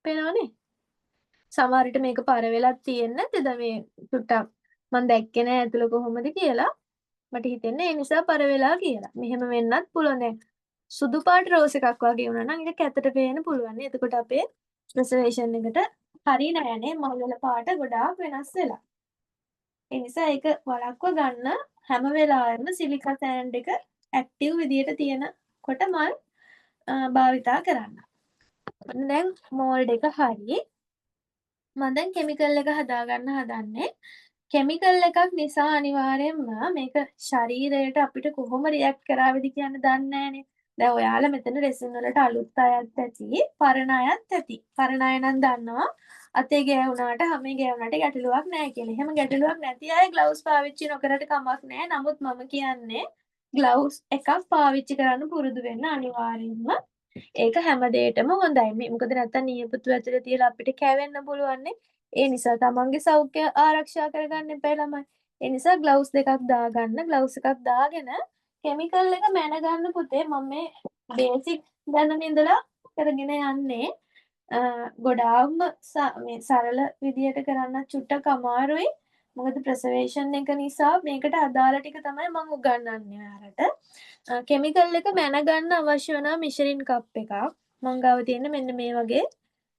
පේනවනේ? සමහර විට මේක පර වෙලත් තියෙන්නේ නැතිද මේ චුට්ටක් මම දැක්කේ නෑ ඇතුළ කොහොමද කියලා. මට හිතෙන්නේ ඒ නිසා පර වෙලා කියලා. මෙහෙම වෙන්නත් පුළුවන්. දැන් සුදු පාට රෝස් එකක් වගේ වුණා නම් ඒක කැතට පේන්න පුළුවන් නේ. එතකොට අපේ ප්‍රසර්වේෂන් එකට හරි නෑනේ මල් වල පාට ගොඩාක් වෙනස් වෙලා. ඒ නිසා ඒක වළක්ව ගන්න හැම වෙලාවෙම සිලිකා සෑන්ඩ් එක ඇක්ටිව් විදියට තියෙනකොට මල් භාවිතා කරන්න. දැන් මෝල්ඩ් එක හරි. මම දැන් කෙමිකල් එක හදාගන්න හදන්නේ. කෙමිකල් එකක් නිසා අනිවාර්යෙන්ම මේක ශරීරයට අපිට කොහොම රියැක්ට් කරාවිද කියන්න දන්නේ නෑනේ. දැන් ඔයාලා මෙතන රෙසින් වලට අලුත් අයත් ඇති, පරණ අයත් ඇති. පරණ අය නම් දන්නවා අතේ ගෑවුනාට, හැමේ ගෑවුනාට ගැටලුවක් නෑ කියලා. එහෙම ගැටලුවක් නැති අය ග්ලව්ස් පාවිච්චි නොකරට කමක් නෑ. නමුත් මම කියන්නේ ග්ලව්ස් එකක් පාවිච්චි කරන්න පුරුදු වෙන්න අනිවාර්යෙන්ම. ඒක හැමදේටම හොඳයි. මොකද නැත්තම් නියපොතු ඇතුලේ තියලා අපිට කැවෙන්න පුළුවන්නේ. ඒ නිසා තමන්ගේ සෞඛ්‍ය ආරක්ෂා කරගන්න එපා ළමයි. ඒ නිසා ග්ලව්ස් දෙකක් දාගන්න. ග්ලව්ස් එකක් දාගෙන කෙමිකල් එක මැනගන්න පුතේ. මම මේ බේසික් දැනන ඉඳලා කරගෙන යන්නේ. ගොඩාක්ම මේ සරල විදියට කරන්න චුට්ටක් අමාරුයි. මොකද ප්‍රසර්වේෂන් එක නිසා මේකට අදාළ ටික තමයි මම උගන්වන්නේ ඔයාලට. කෙමිකල් එක මැනගන්න අවශ්‍ය වෙන මිෂරින් කප් එකක්. මං ගාව තියෙන මෙන්න මේ වගේ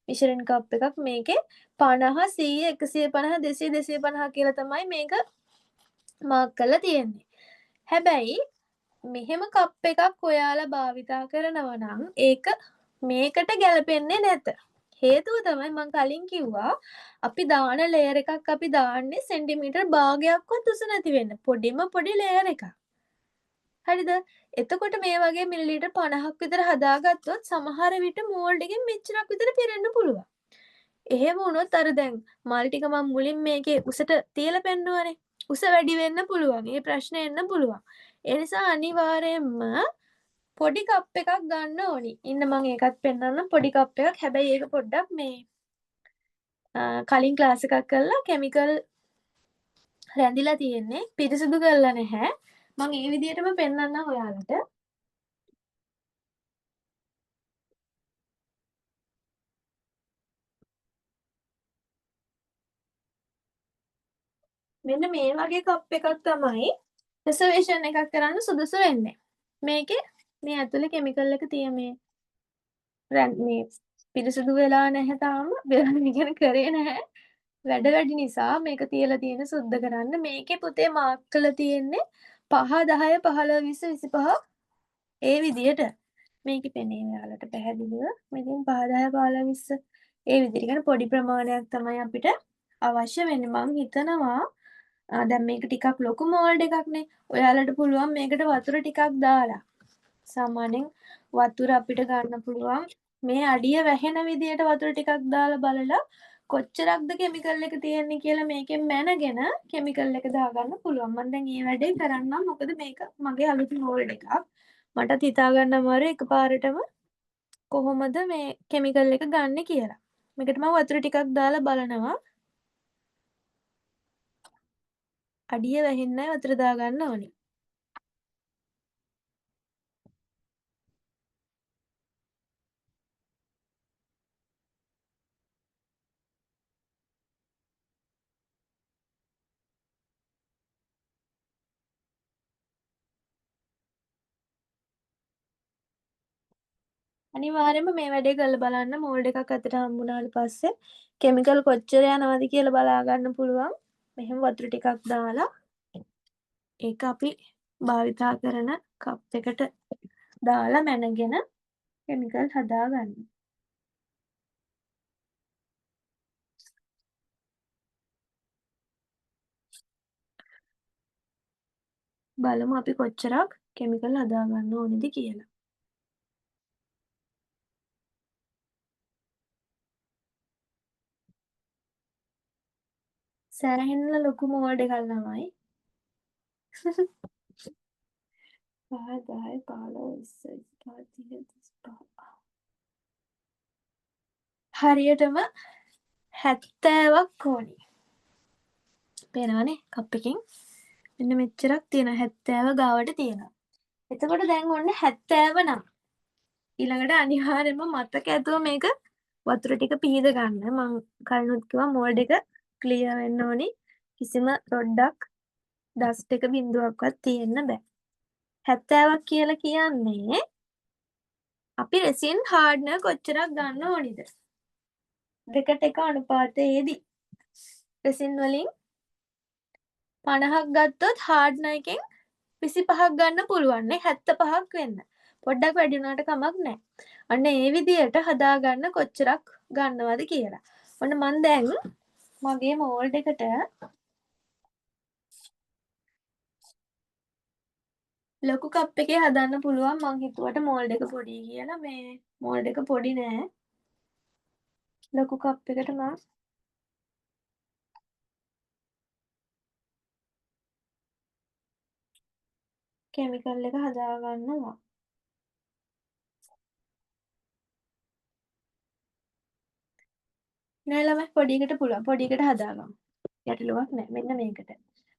මිෂරින් කප් එකක්. මේකේ 50, 100, 150, 200, 250 කියලා තමයි මේක මාක් කරලා තියෙන්නේ. හැබැයි මෙහෙම කප් එකක් ඔයාලා භාවිතා කරනවා නම් ඒක මේකට ගැලපෙන්නේ නැත. හේතුව තමයි මම කලින් කිව්වා අපි දාන ලේයර් එකක් අපි දාන්නේ සෙන්ටිමීටර් භාගයක්වත් උස නැති වෙන්න. පොඩිම පොඩි ලේයර් එකක්. හරිද? එතකොට මේ වගේ මිලිලීටර් 50ක් විතර හදාගත්තොත් සමහර විට මෝල්ඩ් එකෙන් මෙච්චරක් විතර පිරෙන්න පුළුවන්. එහෙම වුණොත් අර දැන් මල් ටික මම මුලින් මේකේ උසට තියලා පෙන්නුවනේ. උස වැඩි වෙන්න පුළුවන්. ඒ ප්‍රශ්නේ එන්න පුළුවන්. ඒ නිසා අනිවාර්යයෙන්ම පොඩි කප් එකක් ගන්න ඕනි. ඉන්න මම ඒකත් පෙන්නන්නම් පොඩි කප් එකක්. හැබැයි ඒක පොඩ්ඩක් මේ කලින් ක්ලාස් එකක් කරලා කෙමිකල් රැඳිලා තියෙන්නේ. පිරිසිදු කරලා නැහැ. මම ඒ විදිහටම පෙන්නන්නම් ඔයාලට. මෙන්න මේ වගේ කප් එකක් තමයි ප්‍රසර්වේෂන් එකක් කරන්න සුදුසු වෙන්නේ. මේකේ මේ ඇතුලේ කෙමිකල් එක මේ මේ පිරිසිදු වෙලා නැහැ තාම. ඉගෙන කරේ නැහැ. වැඩ වැඩි නිසා මේක තියලා තියෙන්නේ සුද්ධ කරන්න. මේකේ පුතේ මාර්ක් කරලා තියෙන්නේ 5, 10, 15, 20, 25 ඒ විදියට. මේකේ පෙනේ ඔයාලට පැහැදිලිව. මෙතෙන් 5, 10, 15, 20 ඒ විදියට. කියන්නේ පොඩි ප්‍රමාණයක් තමයි අපිට අවශ්‍ය වෙන්නේ. මං හිතනවා දැන් මේක ටිකක් ලොකු මෝල්ඩ් එකක්නේ. ඔයාලට පුළුවන් මේකට වතුර ටිකක් දාලා සාමාන්‍යයෙන් වතුර අපිට ගන්න පුළුවන් මේ අඩිය වැහෙන විදියට වතුර ටිකක් දාලා බලලා කොච්චරක්ද කෙමිකල් එක තියෙන්නේ කියලා මේකෙන් මැනගෙන කෙමිකල් එක දාගන්න පුළුවන්. මම දැන් මේ වැඩේ කරන්නම්. මොකද මේක මගේ අලුත් මෝල්ඩ් එකක්. මටත් හිතා ගන්න අමාරුයි එකපාරටම කොහොමද මේ කෙමිකල් එක ගන්නෙ කියලා. මේකට මම වතුර ටිකක් දාලා බලනවා. අඩිය වැහෙන්නයි වතුර දාගන්න ඕනේ. අනිවාර්යයෙන්ම මේ වැඩේ කරලා බලන්න මෝල්ඩ් එකක් අතට හම්බුනාට පස්සේ කෙමිකල් කොච්චර යනවද කියලා බලා ගන්න පුළුවන්. මෙහෙම වතුර ටිකක් දාලා ඒක අපි භාවිතා කරන කප් එකට දාලා මැනගෙන කෙමිකල් හදාගන්න. බලමු අපි කොච්චරක් කෙමිකල් හදාගන්න ඕනේද කියලා. සෑහෙන්න ලොකු මෝල්ඩ් එකක් ළමයි. 5, 10, 15, 20, 25. හරියටම 70ක් ඕනි. පේනවනේ කප් එකෙන්. මෙන්න මෙච්චරක් තියෙනවා. 70 ගාවට තියෙනවා. එතකොට දැන් ඔන්න 70 නම් ඊළඟට අනිවාර්යයෙන්ම මතක ඇතුව මේක වතුර ටික පිහද ගන්න. මං කලිනුත් කිව්වා මෝල්ඩ් එක ක්ලියර් වෙන්න ඕනි. කිසිම රොඩ්ඩක් ඩස්ට් එක බිඳුවක්වත් තියෙන්න බෑ. 70ක් කියලා කියන්නේ අපි රෙසින් හාඩ්නර් කොච්චරක් ගන්න ඕනිද? 2ට 1 අනුපාතයේදී රෙසින් වලින් 50ක් ගත්තොත් හාඩ්නර් එකෙන් 25ක් ගන්න පුළුවන් නේ 75ක් වෙන්න. පොඩ්ඩක් වැඩි වුණාට කමක් නැහැ. අන්න ඒ විදියට හදාගන්න කොච්චරක් ගන්නවද කියලා. ඔන්න මම දැන් මගේ මෝල්ඩ් එකට ලොකු කප් එකේ හදන්න පුළුවන්. මං හිතුවට මෝල්ඩ් එක පොඩි කියලා. මේ මෝල්ඩ් එක පොඩි නෑ. ලොකු කප් එකට මම කෙමිකල් එක හදාගන්නවා. නෑ ළමයි පොඩි එකට පුළුවන්. පොඩි එකට හදාගමු. ගැටලුවක් නෑ. මෙන්න මේකට.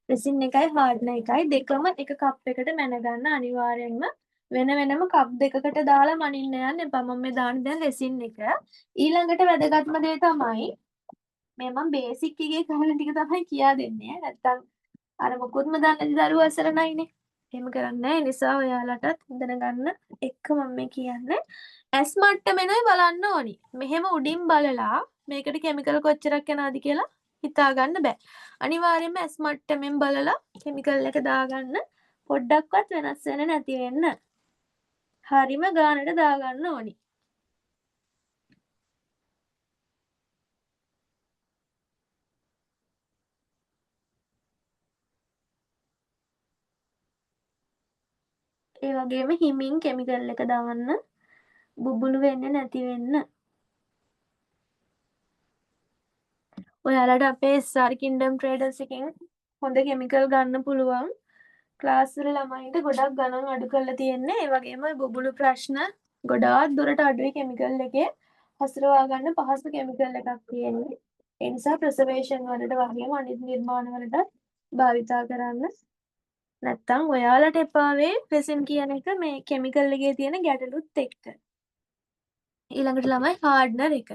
රෙසින් එකයි හාඩ්නර් එකයි දෙකම එක කප් එකට මැන ගන්න අනිවාර්යෙන්ම වෙන වෙනම කප් දෙකකට දාලා මනින්න යන්න එපා. මම මේ දාන්නේ දැන් රෙසින් එක. ඊළඟට වැදගත්ම දේ තමයි මේ මම බේසික් එකේ කරන ටික තමයි කියා දෙන්නේ. නැත්තම් අර මොකොත්ම දන්නේ නැති දරුවෝ අසරණයිනේ. එහෙම කරන්නේ නැහැ. ඒ නිසා ඔයාලටත් දැනගන්න එක්ක මම මේ කියන්නේ ඇස් මට්ටමෙනයි බලන්න ඕනි. මෙහෙම උඩින් බලලා මේකට කෙමිකල් කොච්චරක් යනවද කියලා හිතා ගන්න බෑ. අනිවාර්යයෙන්ම ඇස් මට්ටමින් බලලා කෙමිකල් එක දාගන්න. පොඩ්ඩක්වත් වෙනස් වෙන්නේ නැති වෙන්න. හරිම ගානට දාගන්න ඕනි. ඒ වගේම හිමින් කෙමිකල් එක දාන්න. බුබුලු වෙන්නේ නැති වෙන්න. ඔයාලට අපේ SR Kingdom Traders එකෙන් හොඳ කෙමිකල් ගන්න පුළුවන්. ක්ලාස් වල ළමයින්ට ගොඩක් ගණන් අඩු කරලා තියෙන්නේ. ඒ වගේම බුබුලු ප්‍රශ්න ගොඩාක් දුරට අඩුයි කෙමිකල් එකේ. හසුරවා ගන්න පහසු කෙමිකල් එකක් තියෙන්නේ. ඒ නිසා ප්‍රසර්වේෂන් වලට වගේම අනිත් නිර්මාණ වලට භාවිතා කරන්න. නැත්තම් ඔයාලට එපා වෙයි රෙසින් කියන එක මේ කෙමිකල් එකේ තියෙන ගැටලුත් එක්ක. ඊළඟට ළමයි හාඩ්නර් එක.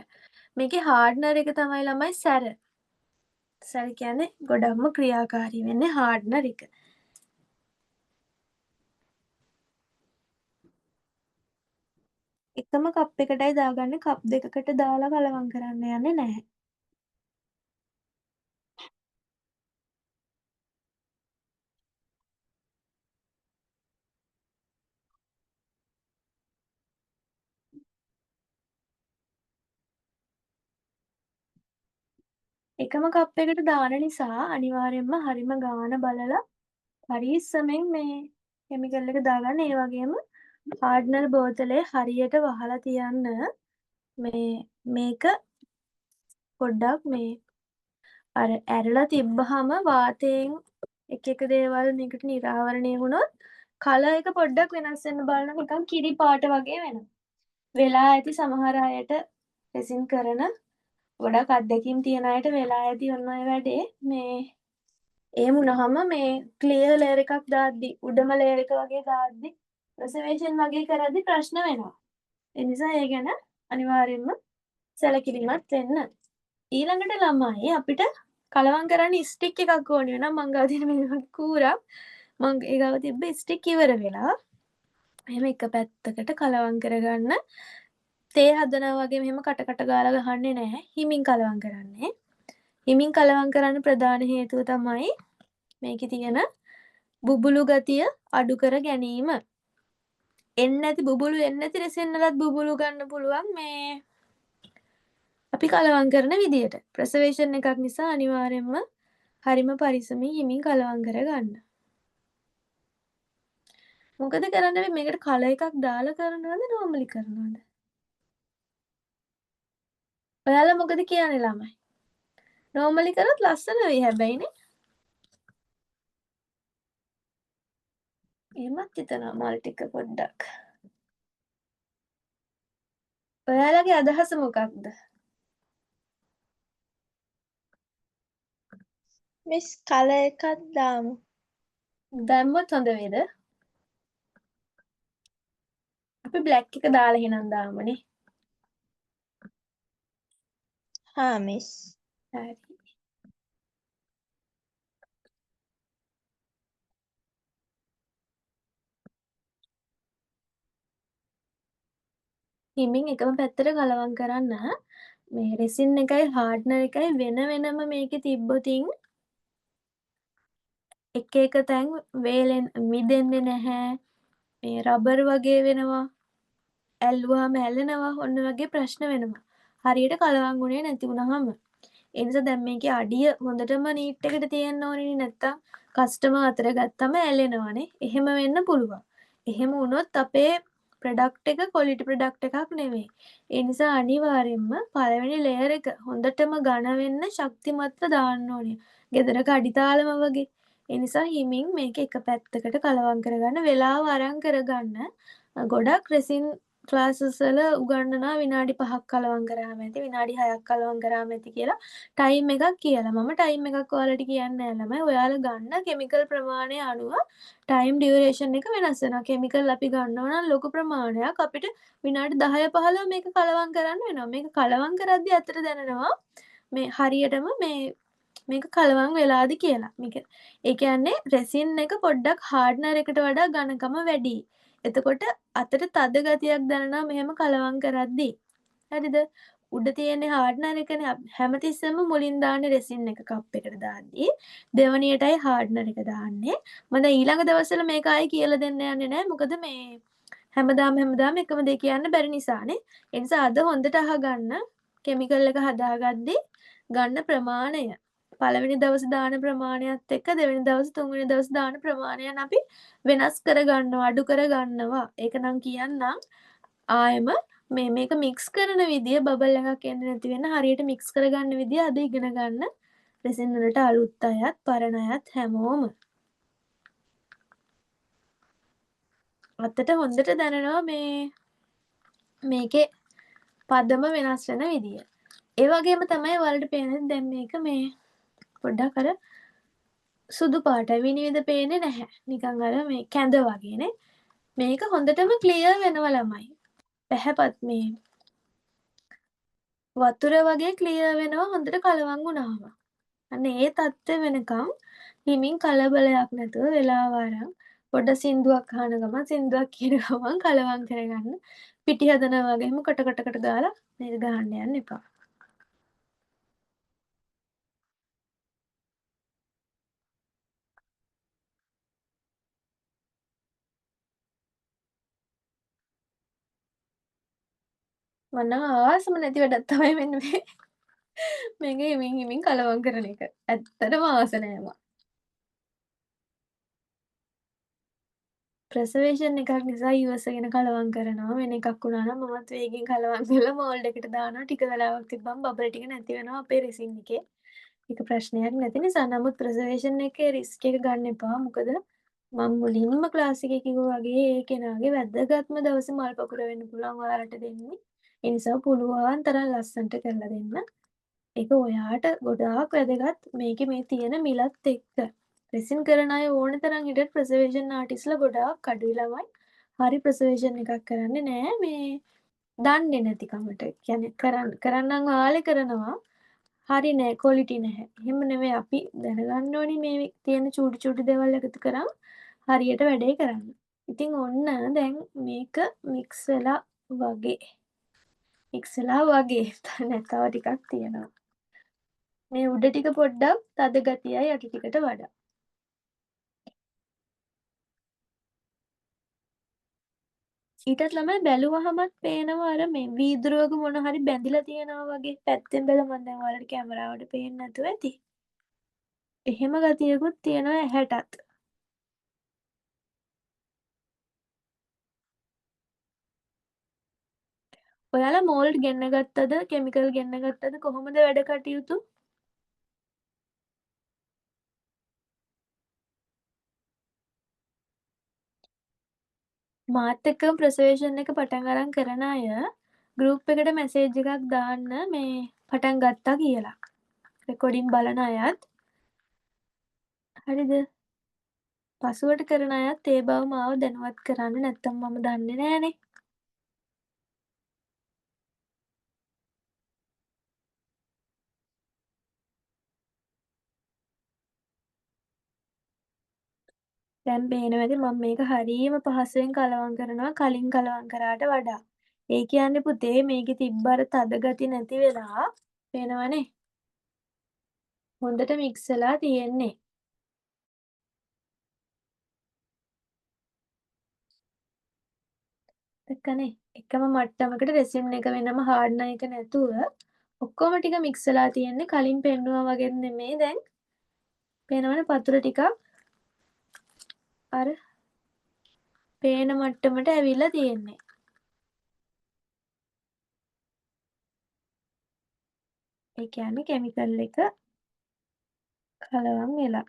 මේකේ හාඩ්නර් එක තමයි ළමයි සැර. සැල් කියන්නේ ගොඩක්ම ක්‍රියාකාරී වෙන්නේ හාඩ්නර් එක. එකම කප් එකටයි දාගන්නේ කප් දෙකකට දාලා කලවම් කරන්න යන්නේ නැහැ. එකම කප් එකට දාන නිසා අනිවාර්යෙන්ම හරිම ගාන බලලා පරිස්සමෙන් මේ කෙමිකල් එක දාගන්න. ඒ වගේම හාඩ්නර් බෝතලේ හරියට වහලා තියන්න. මේක පොඩ්ඩක් අර ඇරලා තිබ්බහම වාතයෙන් එක දේවල් මේකට නිරාවරණය වුණොත් කලර් එක පොඩ්ඩක් වෙනස් වෙන්න බලනවා. නිකන් කිරි පාට වගේ වෙනවා. වෙලා ඇති සමහර අයට රෙසින් කරන ගොඩක් අත්දැකීම් තියෙන අයට වෙලා ඇති ඔන්න ඔය වැඩේ. එහෙම වුණාම ක්ලියර් ලේයර් එකක් දාද්දි උඩම ලේයර් එක වගේ දාද්දි ප්‍රසර්වේෂන් වගේ කරද්දි ප්‍රශ්න වෙනවා. ඒ නිසා ඒ ගැන අනිවාර්යෙන්ම සැලකිලිමත් වෙන්න. ඊළඟට ළමයි අපිට කලවම් කරන්න ස්ටික් එකක් ඕනේ වෙනවා. මං ගාව තියෙන මේ වගේ කූරක් මං ඒ ගාව තිබ්බ ස්ටික් ඉවර වෙලා එහෙම එක පැත්තකට කලවම් කරගන්න. තේ හදනවා වගේ මෙහෙම කට ගාලා ගහන්නේ නැහැ. හිමින් කලවම් කරන්නේ. හිමින් කලවම් කරන්න ප්‍රධාන හේතුව තමයි මේකේ තියෙන බුබුලු ගතිය අඩු කර ගැනීම. බුබුලු එන්නේ නැති රෙසින් වලත් බුබුලු ගන්න පුළුවන් අපි කලවම් කරන විදියට. ප්‍රසර්වේෂන් එකක් නිසා අනිවාර්යෙන්ම හරිම පරිස්සමින් හිමින් කලවම් කරගන්න. මොකද කරන්න මේකට කලර් එකක් දාලා කරනවද නෝමලි කරනවද? ඔයාලා මොකද කියන්නේ ළමයි? නෝමලි කරොත් ලස්සන වෙයි හැබැයිනේ. එහෙමත් හිතනවා මල් ටික පොඩ්ඩක්. ඔයාලගේ අදහස මොකක්ද? මිස් කලර් එකක් දාමු. දැම්මොත් හොඳ වේද? අපි බ්ලැක් එක දාලා එහෙනම් දාමුනේ. හා මිස්. හරි. හිමින් එකම පැත්තට කලවම් කරන්න. මේ රෙසින් එකයි හාඩ්නර් එකයි වෙන වෙනම මේකේ තිබ්බොතින් එක තැන් මිදෙන්නේ නැහැ. මේ රබර් වගේ වෙනවා. ඇල්ලුවාම ඇලෙනවා. ඔන්න වගේ ප්‍රශ්න වෙනවා. හරියට කලවම් වුණේ නැති වුනහම. ඒ නිසා දැන් මේකේ අඩිය හොඳටම නීට් එකට තියෙන්න ඕනේ නැත්තම් කස්ටමර් අතර ගත්තම ඇලෙනවනේ. එහෙම වෙන්න පුළුවන්. එහෙම වුණොත් අපේ ප්‍රොඩක්ට් එක ක්වොලිටි ප්‍රොඩක්ට් එකක් නෙවෙයි. ඒ නිසා අනිවාර්යෙන්ම පළවෙනි ලේයර් එක හොඳටම ඝන වෙන්න ශක්තිමත්ව දාන්න ඕනේ. ගෙදරක අඩිතාලම වගේ. ඒ නිසා හිමින් මේක එක පැත්තකට කලවම් කරගන්න වෙලාව අරන් කරගන්න. ගොඩක් රෙසින් ක්ලාසස් වල උගන්වනවා විනාඩි 5ක් කලවම් කරාම ඇති විනාඩි 6ක් කලවම් කරාම ඇති කියලා ටයිම් එකක් කියලා. මම ටයිම් එකක් ඔයාලට කියන්නේ නැහැ ළමයි. ඔයාලා ගන්න කෙමිකල් ප්‍රමාණය අනුව ටයිම් ඩියුරේෂන් එක වෙනස් වෙනවා. කෙමිකල් අපි ගන්නවා නම් ලොකු ප්‍රමාණයක් අපිට විනාඩි 10 15 මේක කලවම් කරන්න වෙනවා. මේක කලවම් කරද්දී අතට දැනෙනවා මේ හරියටම මේක කලවම් වෙලාද කියලා. ඒ කියන්නේ රෙසින් එක පොඩ්ඩක් හාඩ්නර් එකට වඩා ඝනකම වැඩි. එතකොට අතට තද ගතියක් දැනෙනවා මෙහෙම කලවම් කරද්දී. හරිද? උඩ තියෙන්නේ හාඩ්නර් එකනේ හැමතිස්සෙම මුලින් දාන්නේ රෙසින් එක කප් එකට දාද්දී දෙවනියටයි හාඩ්නර් එක දාන්නේ. මම දැන් ඊළඟ දවස්වල මේක ආයේ කියලා දෙන්න යන්නේ නැහැ. මොකද හැමදාම එකම දේ කියන්න බැරි නිසානේ. ඒ නිසා අද හොඳට අහගන්න කෙමිකල් එක හදාගද්දී ගන්න ප්‍රමාණය. පළවෙනි දවසේ දාන ප්‍රමාණයත් එක්ක දෙවෙනි දවස් තුන්වෙනි දවස් දාන ප්‍රමාණයන් අපි වෙනස් කරගන්නවා අඩු කරගන්නවා. ඒක නම් කියන්නම් ආයෙම මේක මික්ස් කරන විදිය බබල් එකක් එන්නේ නැති වෙන හරියට මික්ස් කරගන්න විදිය අද ඉගෙන ගන්න රෙසින් වලට අලුත් අයත් පරණ අයත් හැමෝම. අතට හොඳට දැනෙනවා මේකේ පදම වෙනස් වෙන විදිය. ඒ වගේම තමයි ඔයාලට පේන්නේ දැන් මේක පොඩ්ඩක් අර සුදු පාටයි විනිවිද පේන්නේ නැහැ. නිකන් අර කැඳ වගේනේ. මේක හොඳටම ක්ලියර් වෙනවා ළමයි. පැහැපත් වතුර වගේ ක්ලියර් වෙනවා හොඳට කලවම් වුණාම. අන්න ඒ තත්ත්වය වෙනකම් හිමින් කලබලයක් නැතුව වෙලාව අරන් පොඩ සින්දුවක් අහන ගමන් සින්දුවක් කියන ගමන් කලවම් කරගන්න. පිටි හදනවා වගේම කොට කොට කොට ගාලා මේක ගහන්න යන්න එපා. මම නම් ආසම නැති වැඩක් තමයි මෙන්න මේ. මේක හිමින් හිමින් කලවම් කරන එක. ඇත්තටම ආස නෑ මම. ප්‍රසර්වේෂන් එකක් නිසා ඉවසගෙන කලවම් කරනවා. වෙන එකක් වුණා නම් මමත් වේගෙන් කලවම් කරලා මෝල්ඩ් එකට දානවා. ටික වෙලාවක් තිබ්බම බබල් ටික නැති වෙනවා අපේ රෙසින් එකේ. ඒක ප්‍රශ්නයක් නැති නිසා. නමුත් ප්‍රසර්වේෂන් එකේ රිස්ක් එක ගන්න එපා. මොකද මම මුලින්ම ක්ලාස් එකේ කිව්වා වගේ ඒ කෙනාගේ වැදගත්ම දවසේ මල් පොකුර වෙන්න පුළුවන් ඔයාලට දෙන්නේ. ඒ නිසා පුළුවන් තරම් ලස්සනට කරලා දෙන්න. ඒක ඔයාට ගොඩාක් වැදගත් මේකේ මේ තියෙන මිලත් එක්ක. රෙසින් කරන අය ඕන තරම් හිටියත් ප්‍රසර්වේෂන් ආටිස්ලා ගොඩාක් අඩුයි ළමයි. හරි ප්‍රසර්වේෂන් එකක් කරන්නේ නෑ මේ දන්නේ නැති කමට. කියන්නේ කරන්නම් ආලේ කරනවා. හරි නෑ ක්වොලිටි නැහැ. එහෙම නෙවෙයි අපි දැනගන්න ඕනි මේ තියෙන චූටි චූටි දේවල් එකතු කරන් හරියට වැඩේ කරන්න. ඉතින් ඔන්න දැන් මේක මික්ස් වෙලා වගේ. මික්ස් වෙලා වගේ. තව ටිකක් තියෙනවා. මේ උඩ ටික පොඩ්ඩක් තද ගතියයි යටි ටිකට වඩා. ඊටත් ළමයි බැලුවහමත් පේනවා අර මේ වීදුරුවක මොන හරි බැඳිලා තියෙනවා වගේ. පැත්තෙන් බැලුවම මම දැන් ඔයාලට කැමරාවට පේන්නේ නැතුව ඇති. එහෙම ගතියකුත් තියෙනවා ඇහැටත්. ඔයාලා මෝල්ඩ් ගෙන්න ගත්තද කෙමිකල් ගෙන්න ගත්තද කොහොමද වැඩ කටයුතු? මාත් එක්කම ප්‍රසර්වේෂන් එක පටන් අරන් කරන අය ගෲප් එකට මැසේජ් එකක් දාන්න මේ පටන් ගත්තා කියලා. රෙකෝඩින් බලන අයත් හරිද? පසුවට කරන අයත් ඒ බව මාව දැනුවත් කරන්න නැත්නම් මම දන්නේ නෑනේ. දැන් පේනවා ඇති මම මේක හරියම පහසුවෙන් කලවම් කරනවා කලින් කලවම් කරාට වඩා. ඒ කියන්නේ පුතේ මේකේ තිබ්බ අර තද ගති නැති වෙලා පේනවනේ. හොඳට මික්ස් වෙලා තියෙන්නේ. දැක්කනේ? එකම මට්ටමකට රෙසින් එක වෙනම හාඩ්නර් එක නැතුව ඔක්කොම ටික මික්ස් වෙලා තියෙන්නේ. කලින් පෙන්නුවා වගේ නෙමෙයි දැන්. පේනවනේ පතුර ටිකක් අර පේන මට්ටමට ඇවිල්ලා තියෙන්නේ. ඒ කියන්නේ කෙමිකල් එක කලවම් වෙලා.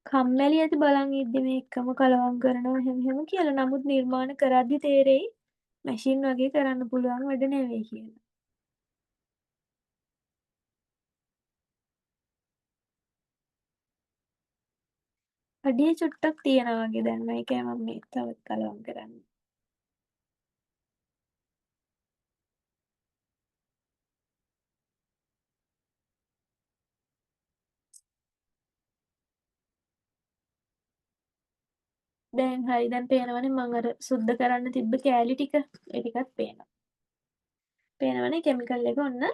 කම්මැලි ඇති බලන් ඉද්දි මේ එකම කලවම් කරනවා එහෙම කියලා. නමුත් නිර්මාණ කරද්දි තේරෙයි මැෂින් වගේ කරන්න පුළුවන් වැඩ නෙවෙයි කියලා. අඩිය චුට්ටක් තියෙනවා වගේ දැන් මේකයි මම මේ තවත් කලවම් කරන්නේ. දැන් හරි දැන් පේනවනේ මම අර සුද්ධ කරන්න තිබ්බ කෑලි ටික ඒ ටිකත් පේනවා. පේනවනේ කෙමිකල් එක ඔන්න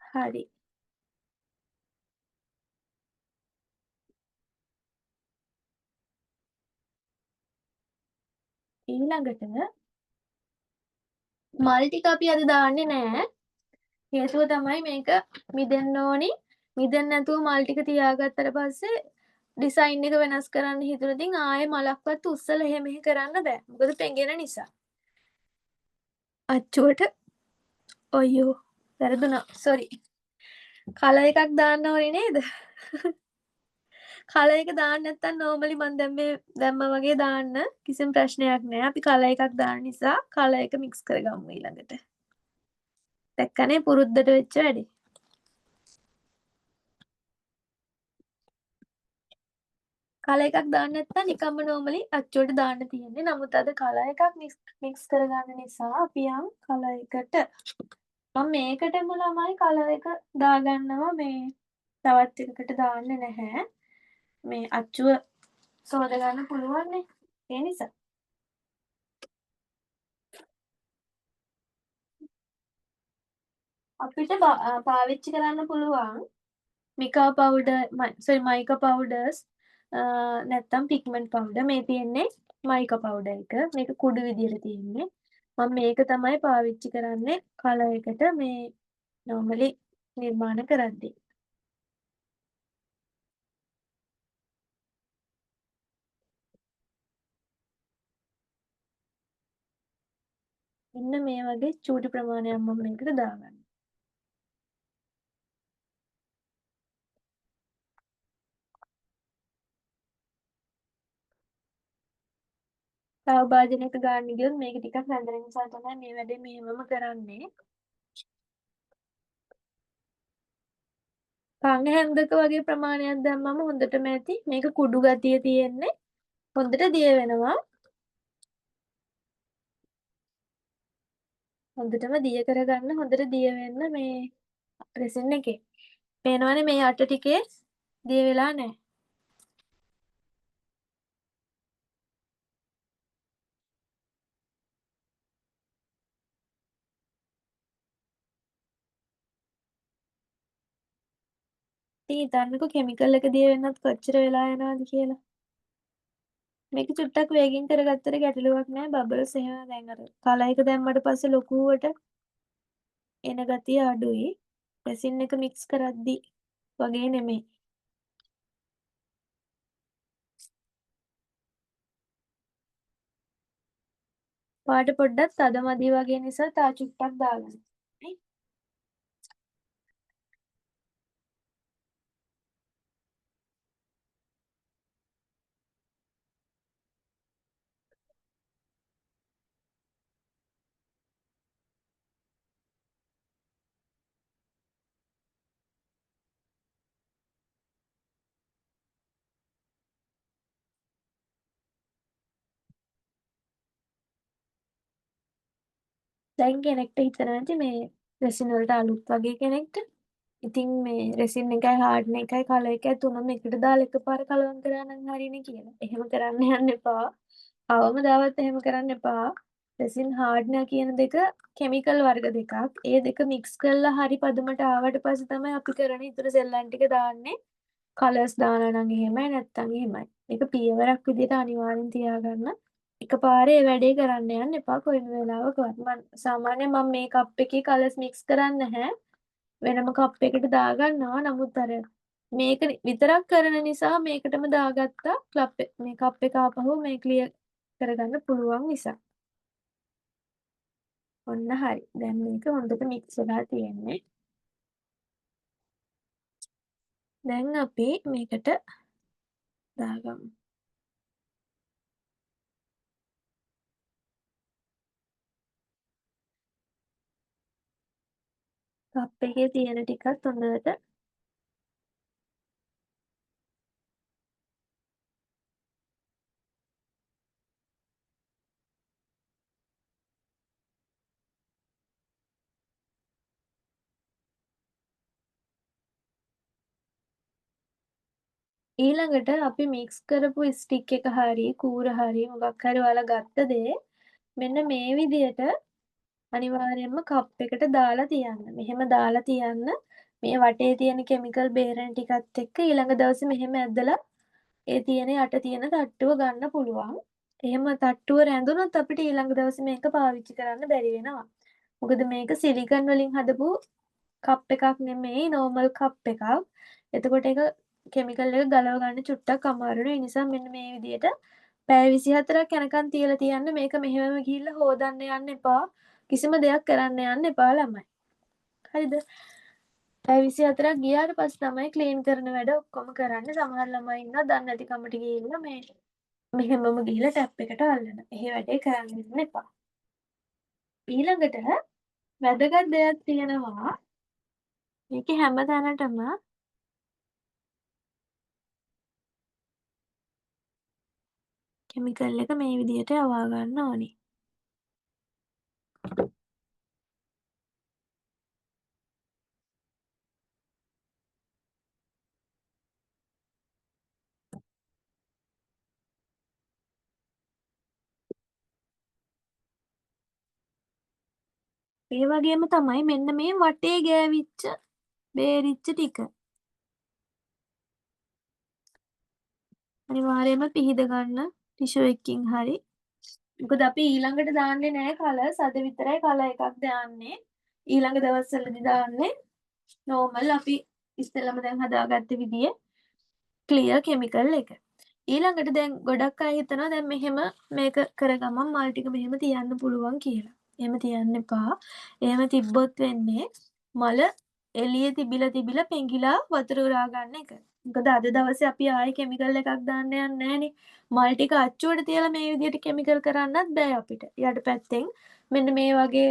හරි. ඊළඟට මල් ටික අපි අද දාන්නේ නෑ. හේතුව තමයි මේක මිදෙන්න ඕනි. මිදෙන්නේ නැතුව මල් ටික තියාගත්තට පස්සේ ඩිසයින් එක වෙනස් කරන්න හිතුන ඉතින් ආයේ මලක්වත් උස්සලා එහෙ මෙහෙ කරන්න බෑ. මොකද පෙඟෙන නිසා. අච්චුවට ඔයෝ වැරදුනා. සෝරි. කලර් එකක් දාන්න ඕනේ නේද? කලර් එක දාන්න නැත්නම් නෝමලි මම දැන් මේ දැම්මා වගේ දාන්න කිසිම ප්‍රශ්නයක් නෑ. අපි කලර් එකක් දාන නිසා කලර් එක මික්ස් කරගමු ඊළඟට. දැක්කනේ පුරුද්දට වෙච්ච වැඩේ. කලර් එකක් දාන්න නැත්නම් නිකම්ම නෝමලි අච්චුවට දාන්න තියෙන්නේ. නමුත් අද කලර් එකක් මික්ස් කරගන්න නිසා අපි යන් කලර් එකට මම මේකටම ළමයි කලර් එක දාගන්නවා මේ තවත් එකකට දාන්නේ නැහැ. මේ අච්චුව සෝද ගන්න පුළුවන්නේ. ඒ නිසා. අපිට පාවිච්චි කරන්න පුළුවන් මිකා පවුඩර් සෝරි මයිකා පවුඩර්ස් නැත්තම් පිග්මන්ට් පවුඩර් මේ තියෙන්නේ මයිකා පවුඩර් එක. මේක කුඩු විදියට තියෙන්නේ. මම මේක තමයි පාවිච්චි කරන්නේ කලර් එකට මේ නෝමලි නිර්මාණ කරද්දී. මෙන්න මේ වගේ චූටි ප්‍රමාණයක් මම මේකට දාගන්නවා. තව භාජනයක ගන්න ගියොත් මේක ටිකක් නැදෙන නිසා තමයි මේ වැඩේ මෙහෙමම කරන්නේ. කන් හැන්දක වගේ ප්‍රමාණයක් දැම්මම හොඳටම ඇති. මේක කුඩු ගතිය තියෙන්නේ. හොඳට දිය වෙනවා. හොඳටම දිය කරගන්න හොඳට දිය වෙන්න මේ රෙසින් එකේ. පේනවනේ මේ අට ටිකේ දිය වෙලා නැහැ. ඉතින් හිතන්නකෝ කෙමිකල් එක දිය වෙන්නත් කොච්චර වෙලා යනවද කියලා. මේක චුට්ටක් වේගින් කරගත්තට ගැටලුවක් නැහැ. බබල්ස් එහෙම දැන් අර කලර් එක දැම්මට පස්සේ ලොකුවට එන ගතිය අඩුයි. රෙසින් එක මික්ස් කරද්දී වගේ නෙමෙයි. පාට පොඩ්ඩක් තද මදි වගේ නිසා තා චුට්ටක් දාගන්න. දැන් කෙනෙක්ට හිතනවා ඇති මේ රෙසින් වලට අලුත් වගේ කෙනෙක්ට. ඉතින් මේ රෙසින් එකයි හાર્ඩ්නර් එකයි කලර් එකයි තුනම එකට දාලා එකපාර කලවම් කරා නම් හරියනේ කියලා. එහෙම කරන්න යන්න එපා. කවමදාවත් එහෙම කරන්න එපා. රෙසින් හાર્ඩ්නර් කියන දෙක කිමිකල් වර්ග දෙකක්. ඒ දෙක මික්ස් කරලා හරි පදමට ආවට පස්සේ තමයි අපි කරන ඉතුරු සෙල්ලම් ටික දාන්නේ. කලර්ස් දානවා නම් එහෙමයි නැත්නම් එහෙමයි. මේක පියවරක් විදිහට අනිවාර්යෙන් තියාගන්න. එකපාරේ ඒ වැඩේ කරන්න යන්න එපා කොයිම වෙලාවකවත්. සාමාන්‍යයෙන් මම මේ කප් එකේ කලර්ස් මික්ස් කරන්නේ නැහැ. වෙනම කප් එකකට දාගන්නවා. නමුත් අර මේක විතරක් කරන නිසා මේකටම දාගත්තා. මේ කප් එක ආපහු මේ ක්ලියර් කරගන්න පුළුවන් නිසා. ඔන්න හරි. දැන් මේක හොඳට මික්ස් වෙලා තියෙන්නේ. දැන් අපි මේකට දාගමු. කප් එකේ තියෙන ටිකත් හොඳට ඊළඟට අපි මික්ස් කරපු ස්ටික් එක හරි කූර හරි මොකක් හරි ඔයාලා ගත්ත දේ මෙන්න මේ විදියට අනිවාර්යයෙන්ම කප් එකට දාලා තියන්න. මෙහෙම දාලා තියන්න. මේ වටේ තියෙන කිමිකල් බේරන ටිකත් එක්ක ඊළඟ දවසේ මෙහෙම ඇදලා ඒ තියෙන යට තියෙන තට්ටුව ගන්න පුළුවන්. එහෙම තට්ටුව රැඳුනොත් අපිට ඊළඟ දවසේ මේක පාවිච්චි කරන්න බැරි වෙනවා. මොකද මේක සිලිකන් වලින් හදපු කප් එකක් නෙමෙයි නෝමල් කප් එකක්. එතකොට ඒක කෙමිකල් එක ගලව ගන්න චුට්ටක් අමාරුයි. ඒ නිසා මෙන්න මේ විදිහට පැය 24ක් යනකම් තියලා තියන්න. මේක මෙහෙමම ගිහිල්ලා හොදන්න යන්න එපා. කිසිම දෙයක් කරන්න යන්න එපා ළමයි. හරිද? පැය 24ක් ගියාට පස්සේ තමයි ක්ලීන් කරන වැඩ ඔක්කොම කරන්න. සමහර ළමයි ඉන්නවා දන්නේ නැති කමට ගිහිල්ලා මේ මෙහෙමම ගිහිල්ලා ටැප් එකට අල්ලන. එහෙ වැඩේ කරන්න යන්න එපා. ඊළඟට වැදගත් දෙයක් තියෙනවා. මේකේ හැම තැනටම කෙමිකල් එක මේ විදිහට යවා ගන්න ඕනේ. ඒ වගේම තමයි මෙන්න මේ වටේ ගෑවිච්ච බේරිච්ච ටික. අනිවාර්යයෙන්ම පිහිද ගන්න ටිෂු එකකින් හරි. මොකද අපි ඊළඟට දාන්නේ නැහැ කලර්ස්. අද විතරයි කලර් එකක් දාන්නේ. ඊළඟ දවස්වලදී දාන්නේ නෝමල් අපි ඉස්සෙල්ලම දැන් හදාගත්ත විදිහේ ක්ලියර් කෙමිකල් එක. ඊළඟට දැන් ගොඩක් අය හිතනවා දැන් මෙහෙම මේක කරගමන් මල් ටික මෙහෙම තියන්න පුළුවන් කියලා. එහෙම තියන්න එපා. එහෙම තිබ්බොත් වෙන්නේ මල එළියේ තිබිලා පෙඟිලා වතුර උරා ගන්න එක. මොකද අද දවසේ අපි ආයේ කෙමිකල් එකක් දාන්න යන්නේ නැහනේ. මල් ටික අච්චුවට තියලා මේ විදිහට කෙමිකල් කරන්නත් බෑ අපිට. යට පැත්තෙන් මෙන්න මේ වගේ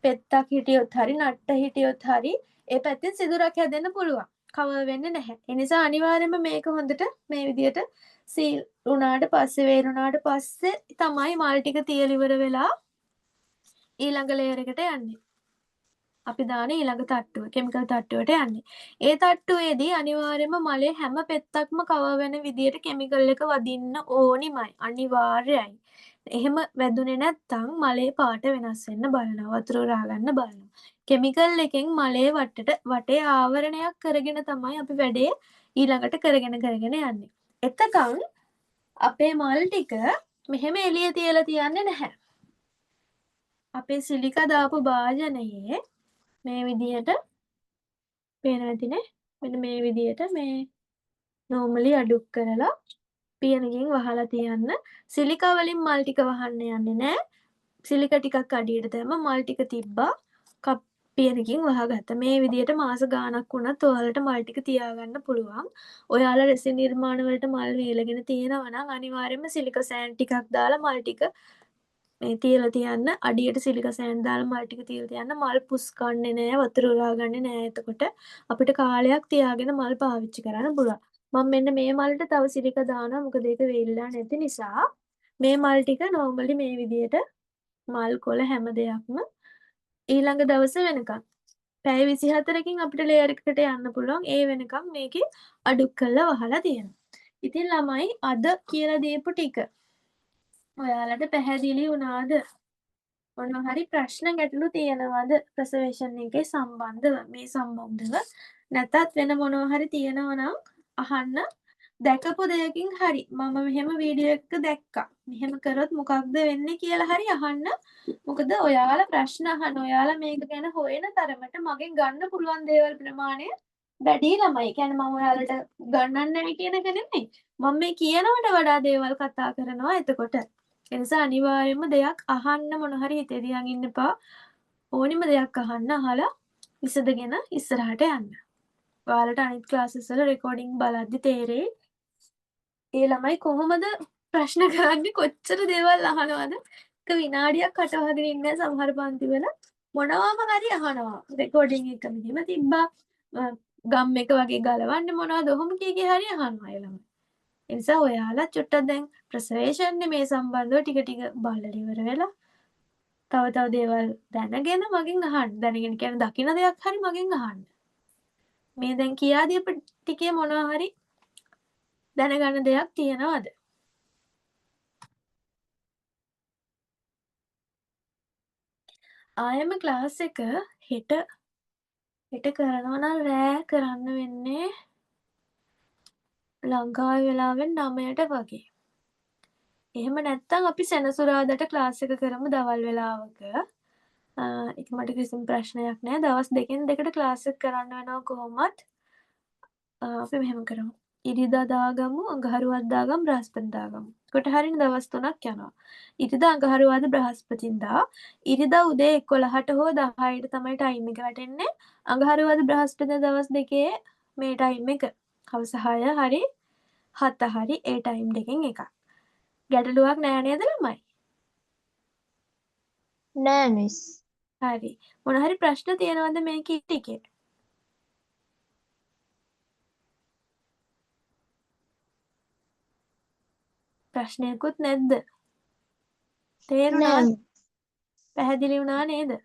පෙත්තක් හිටියොත් හරි නට්ට හිටියොත් හරි ඒ පැත්තෙන් සිදුරක් හැදෙන්න පුළුවන්. කවර් වෙන්නේ නැහැ. ඒ නිසා අනිවාර්යයෙන්ම මේක හොඳට මේ විදිහට සීල් වුණාට පස්සේ වේරුණාට පස්සේ තමයි මල් ටික තියලා ඉවර වෙලා ඊළඟ ලේයර් එකට යන්නේ. අපි දාන ඊළඟ තට්ටුව කෙමිකල් තට්ටුවට යන්නේ. ඒ තට්ටුවේදී අනිවාර්යයෙන්ම මලේ හැම පෙත්තක්ම කවර් වෙන විදිහට කෙමිකල් එක වදින්න ඕනිමයි. අනිවාර්යයි. එහෙම වැදුනේ නැත්තම් මලේ පාට වෙනස් වෙන්න බලනවා. වතුර උරා ගන්න බලනවා. කෙමිකල් එකෙන් මලේ වටේ ආවරණයක් කරගෙන තමයි අපි වැඩේ ඊළඟට කරගෙන යන්නේ. එතකන් අපේ මල් ටික මෙහෙම එළිය තියලා තියන්නේ නැහැ. අපේ සිලිකා දාපු භාජනයේ මේ විදිහට පේනවා ඇතිනේ. මෙන්න මේ විදිහට මේ normally අඩුක් කරලා පියනකින් වහලා තියන්න. සිලිකා වලින් මල් ටික වහන්න යන්නේ නැහැ. සිලිකා ටිකක් අඩියට දැම්ම මල් ටික තිබ්බා. කප් පියනකින් වහගත්තා. මේ විදිහට මාස ගාණක් වුණත් ඔයාලට මල් ටික තියාගන්න පුළුවන්. ඔයාලා රෙසින් නිර්මාණ වලට මල් වේලගෙන තියෙනවා නම් අනිවාර්යයෙන්ම සිලිකා සෑන් ටිකක් දාලා මල් ටික මේ තියලා තියන්න. අඩියට සිලිකා සෑන් දාලා මල් ටික තියලා තියන්න. මල් පුස් කන්නේ නැහැ, වතුර උරා ගන්නේ නැහැ. එතකොට අපිට කාලයක් තියාගෙන මල් පාවිච්චි කරන්න පුළුවන්. මම මෙන්න මේ මල්ට තව සිලිකා දානවා. මොකද ඒක වේලිලා නැති නිසා. මේ මල් ටික normally මේ විදිහට මල් කොළ හැම දෙයක්ම ඊළඟ දවස වෙනකම් පැය 24කින් අපිට ලේයර් එකට යන්න පුළුවන්. ඒ වෙනකම් මේකේ අඩුක් කරලා වහලා තියෙනවා. ඉතින් ළමයි අද කියලා දීපු ටික ඔයාලට පැහැදිලි වුණාද? මොනවා හරි ප්‍රශ්න ගැටලු තියෙනවද ප්‍රසර්වේෂන් එකේ සම්බන්ධව මේ සම්බන්ධව? නැත්නම් වෙන මොනවා හරි තියෙනවා නම් අහන්න. දැකපු දෙයකින් හරි මම මෙහෙම වීඩියෝ එකක දැක්කා. මෙහෙම කරොත් මොකක්ද වෙන්නේ කියලා හරි අහන්න. මොකද ඔයාලා ප්‍රශ්න අහන ඔයාලා මේක ගැන හොයන තරමට මගෙන් ගන්න පුළුවන් දේවල් ප්‍රමාණය වැඩි ළමයි. ඒ කියන්නේ මම ඔයාලට ගන්නන්නේ නැහැ කියන එක නෙමෙයි. මම මේ කියනවට වඩා දේවල් කතා කරනවා එතකොට. ඒ නිසා අනිවාර්යයෙන්ම දෙයක් අහන්න මොන හරි හිතේ තියන් ඉන්න එපා. ඕනිම දෙයක් අහන්න අහලා විසඳගෙන ඉස්සරහට යන්න. ඔයාලට අනිත් ක්ලාසස් වල රෙකෝඩින් බලද්දි තේරෙයි ඒ ළමයි කොහොමද ප්‍රශ්න කරන්නේ කොච්චර දේවල් අහනවද? එක විනාඩියක් කට වහගෙන ඉන්න සමහර පන්තිවල මොනවාම හරි අහනවා. රෙකෝඩින් එක මෙහෙම තිබ්බා. ගම් එක වගේ ගලවන්නේ මොනවද? ඔහොම කී හරි අහනවා ඒ ළමයි. ඒ නිසා ඔයාලා චුට්ටක් දැන් ප්‍රසර්වේෂන් මේ සම්බන්ධව ටික බලලා ඉවර වෙලා තව දේවල් දැනගෙන මගෙන් අහන්න. දැනගෙන කියන්නේ දකින්න දෙයක් හරි මගෙන් අහන්න. මේ දැන් කියා දීපු ටිකේ මොනවා හරි දැනගන්න දෙයක් තියෙනවද? ආයෙම ක්ලාස් එක හෙට කරනවා නම් රෑ කරන්න වෙන්නේ ලංකාවේ වෙලාවෙන් 9ට වගේ. එහෙම නැත්නම් අපි සෙනසුරාදාට ක්ලාස් එක කරමු දවල් වෙලාවක. ඒක මට කිසිම ප්‍රශ්නයක් නෑ. දවස් දෙකෙන් දෙකට ක්ලාස් එක කරන්න වෙනවා කොහොමත්. අපි මෙහෙම කරමු. ඉරිදා දාගමු, අඟහරුවාදා දාගමු, බ්‍රහස්පතින්දා දාගමු. කොට හරින දවස් 3ක් යනවා. ඉරිදා අඟහරුවාදා බ්‍රහස්පතින්දා. ඉරිදා උදේ 11ට හෝ 10ට තමයි ටයිම් එක වැටෙන්නේ. අඟහරුවාදා බ්‍රහස්පතින්දා දවස් දෙකේ මේ ටයිම් එක. හවස 6 හරි 7 හරි ඒ ටයිම් දෙකෙන් එකක්. ගැටලුවක් නෑ නේද ළමයි? නෑ මිස්. හරි. මොන හරි ප්‍රශ්න තියෙනවද මේ ටිකේ? ප්‍රශ්නයකුත් නැද්ද? තේරුණා? නෑ. පැහැදිලි වුණා නේද?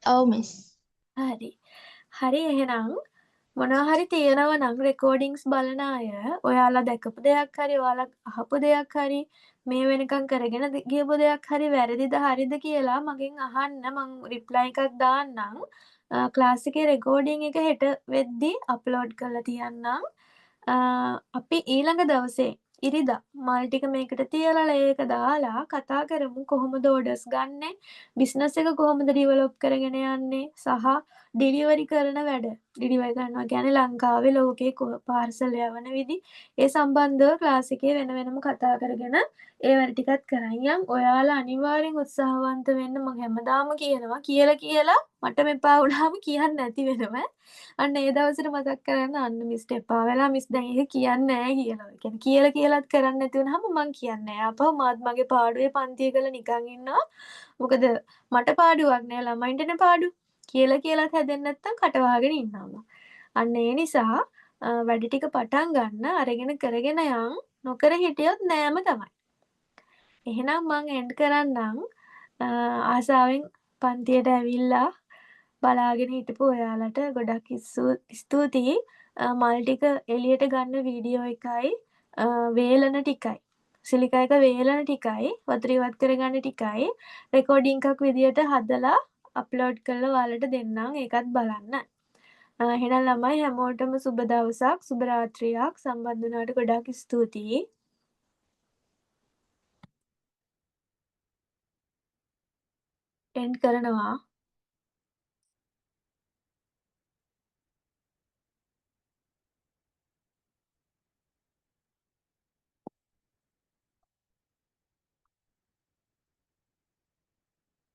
ඔව් මිස්. හරි. හරි එහෙනම් මොනවා හරි තියෙනවා නම් රෙකෝඩින්ග්ස් බලන අය ඔයාලා දැකපු දෙයක් හරි ඔයාලා අහපු දෙයක් හරි මේ වෙනකන් කරගෙන ගියපු දෙයක් හරි වැරදිද හරිද කියලා මගෙන් අහන්න මං රිප්ලයි එකක් දාන්නම්. ක්ලාස් එකේ රෙකෝඩින් එක හෙට වෙද්දි අප්ලෝඩ් කරලා තියන්නම්. අපි ඊළඟ දවසේ ඉරිදා මල් ටික මේකට තියලා ඒක දාලා කතා කරමු කොහොමද ඕඩර්ස් ගන්නෙ, බිස්නස් එක කොහොමද ඩිවලොප් කරගෙන යන්නේ සහ ඩිලිවරි කරන වැඩ. ඩිලිවරි කරනවා කියන්නේ ලංකාවේ ලෝකේ පාර්සල් යවන විදි. ඒ සම්බන්ධව ක්ලාස් එකේ වෙන වෙනම කතා කරගෙන ඒ වැඩ ටිකත් කරන් යන්. ඔයාලා අනිවාර්යෙන් උත්සාහවන්ත වෙන්න මම හැමදාම කියනවා. කියලා මට මෙපා වුණාම කියන්න නැති වෙනවා. අන්න ඒ දවසට මතක් කරන්න අන්න මිස්ට එපා වෙලා මිස් දැන් ඒක කියන්නේ නැහැ කියලා. ඒ කියන්නේ කියලාත් කරන්නේ නැති වුණාම මං කියන්නේ නැහැ. ආපහු මාත් මගේ පාඩුවේ පන්තිය කරලා නිකන් ඉන්නවා. මොකද මට පාඩුවක් නෑ ළමයින්ටනේ පාඩු. කියලාත් හැදෙන්නේ නැත්තම් කටවාගෙන ඉන්නවා. අන්න ඒ නිසා වැඩ ටික පටන් ගන්න අරගෙන කරගෙන යන්. නොකර හිටියොත් නෑම තමයි. එහෙනම් මං එන්ඩ් කරන්නම්. ආසාවෙන් පන්තියට ඇවිල්ලා බලාගෙන හිටපු ඔයාලට ගොඩක් ස්තුතියි. මල් ටික එළියට ගන්න වීඩියෝ එකයි වේලන ටිකයි සිලිකා එක වේලන ටිකයි වතුර ඉවත් කරගන්න ටිකයි රෙකෝඩින් එකක් විදියට හදලා අප්ලෝඩ් කරලා ඔයාලට දෙන්නම්. ඒකත් බලන්න. එහෙනම් ළමයි හැමෝටම සුබ දවසක් සුබ රාත්‍රියක්. සම්බන්ධ වුණාට ගොඩාක් ස්තුතියි. එන්ඩ් කරනවා.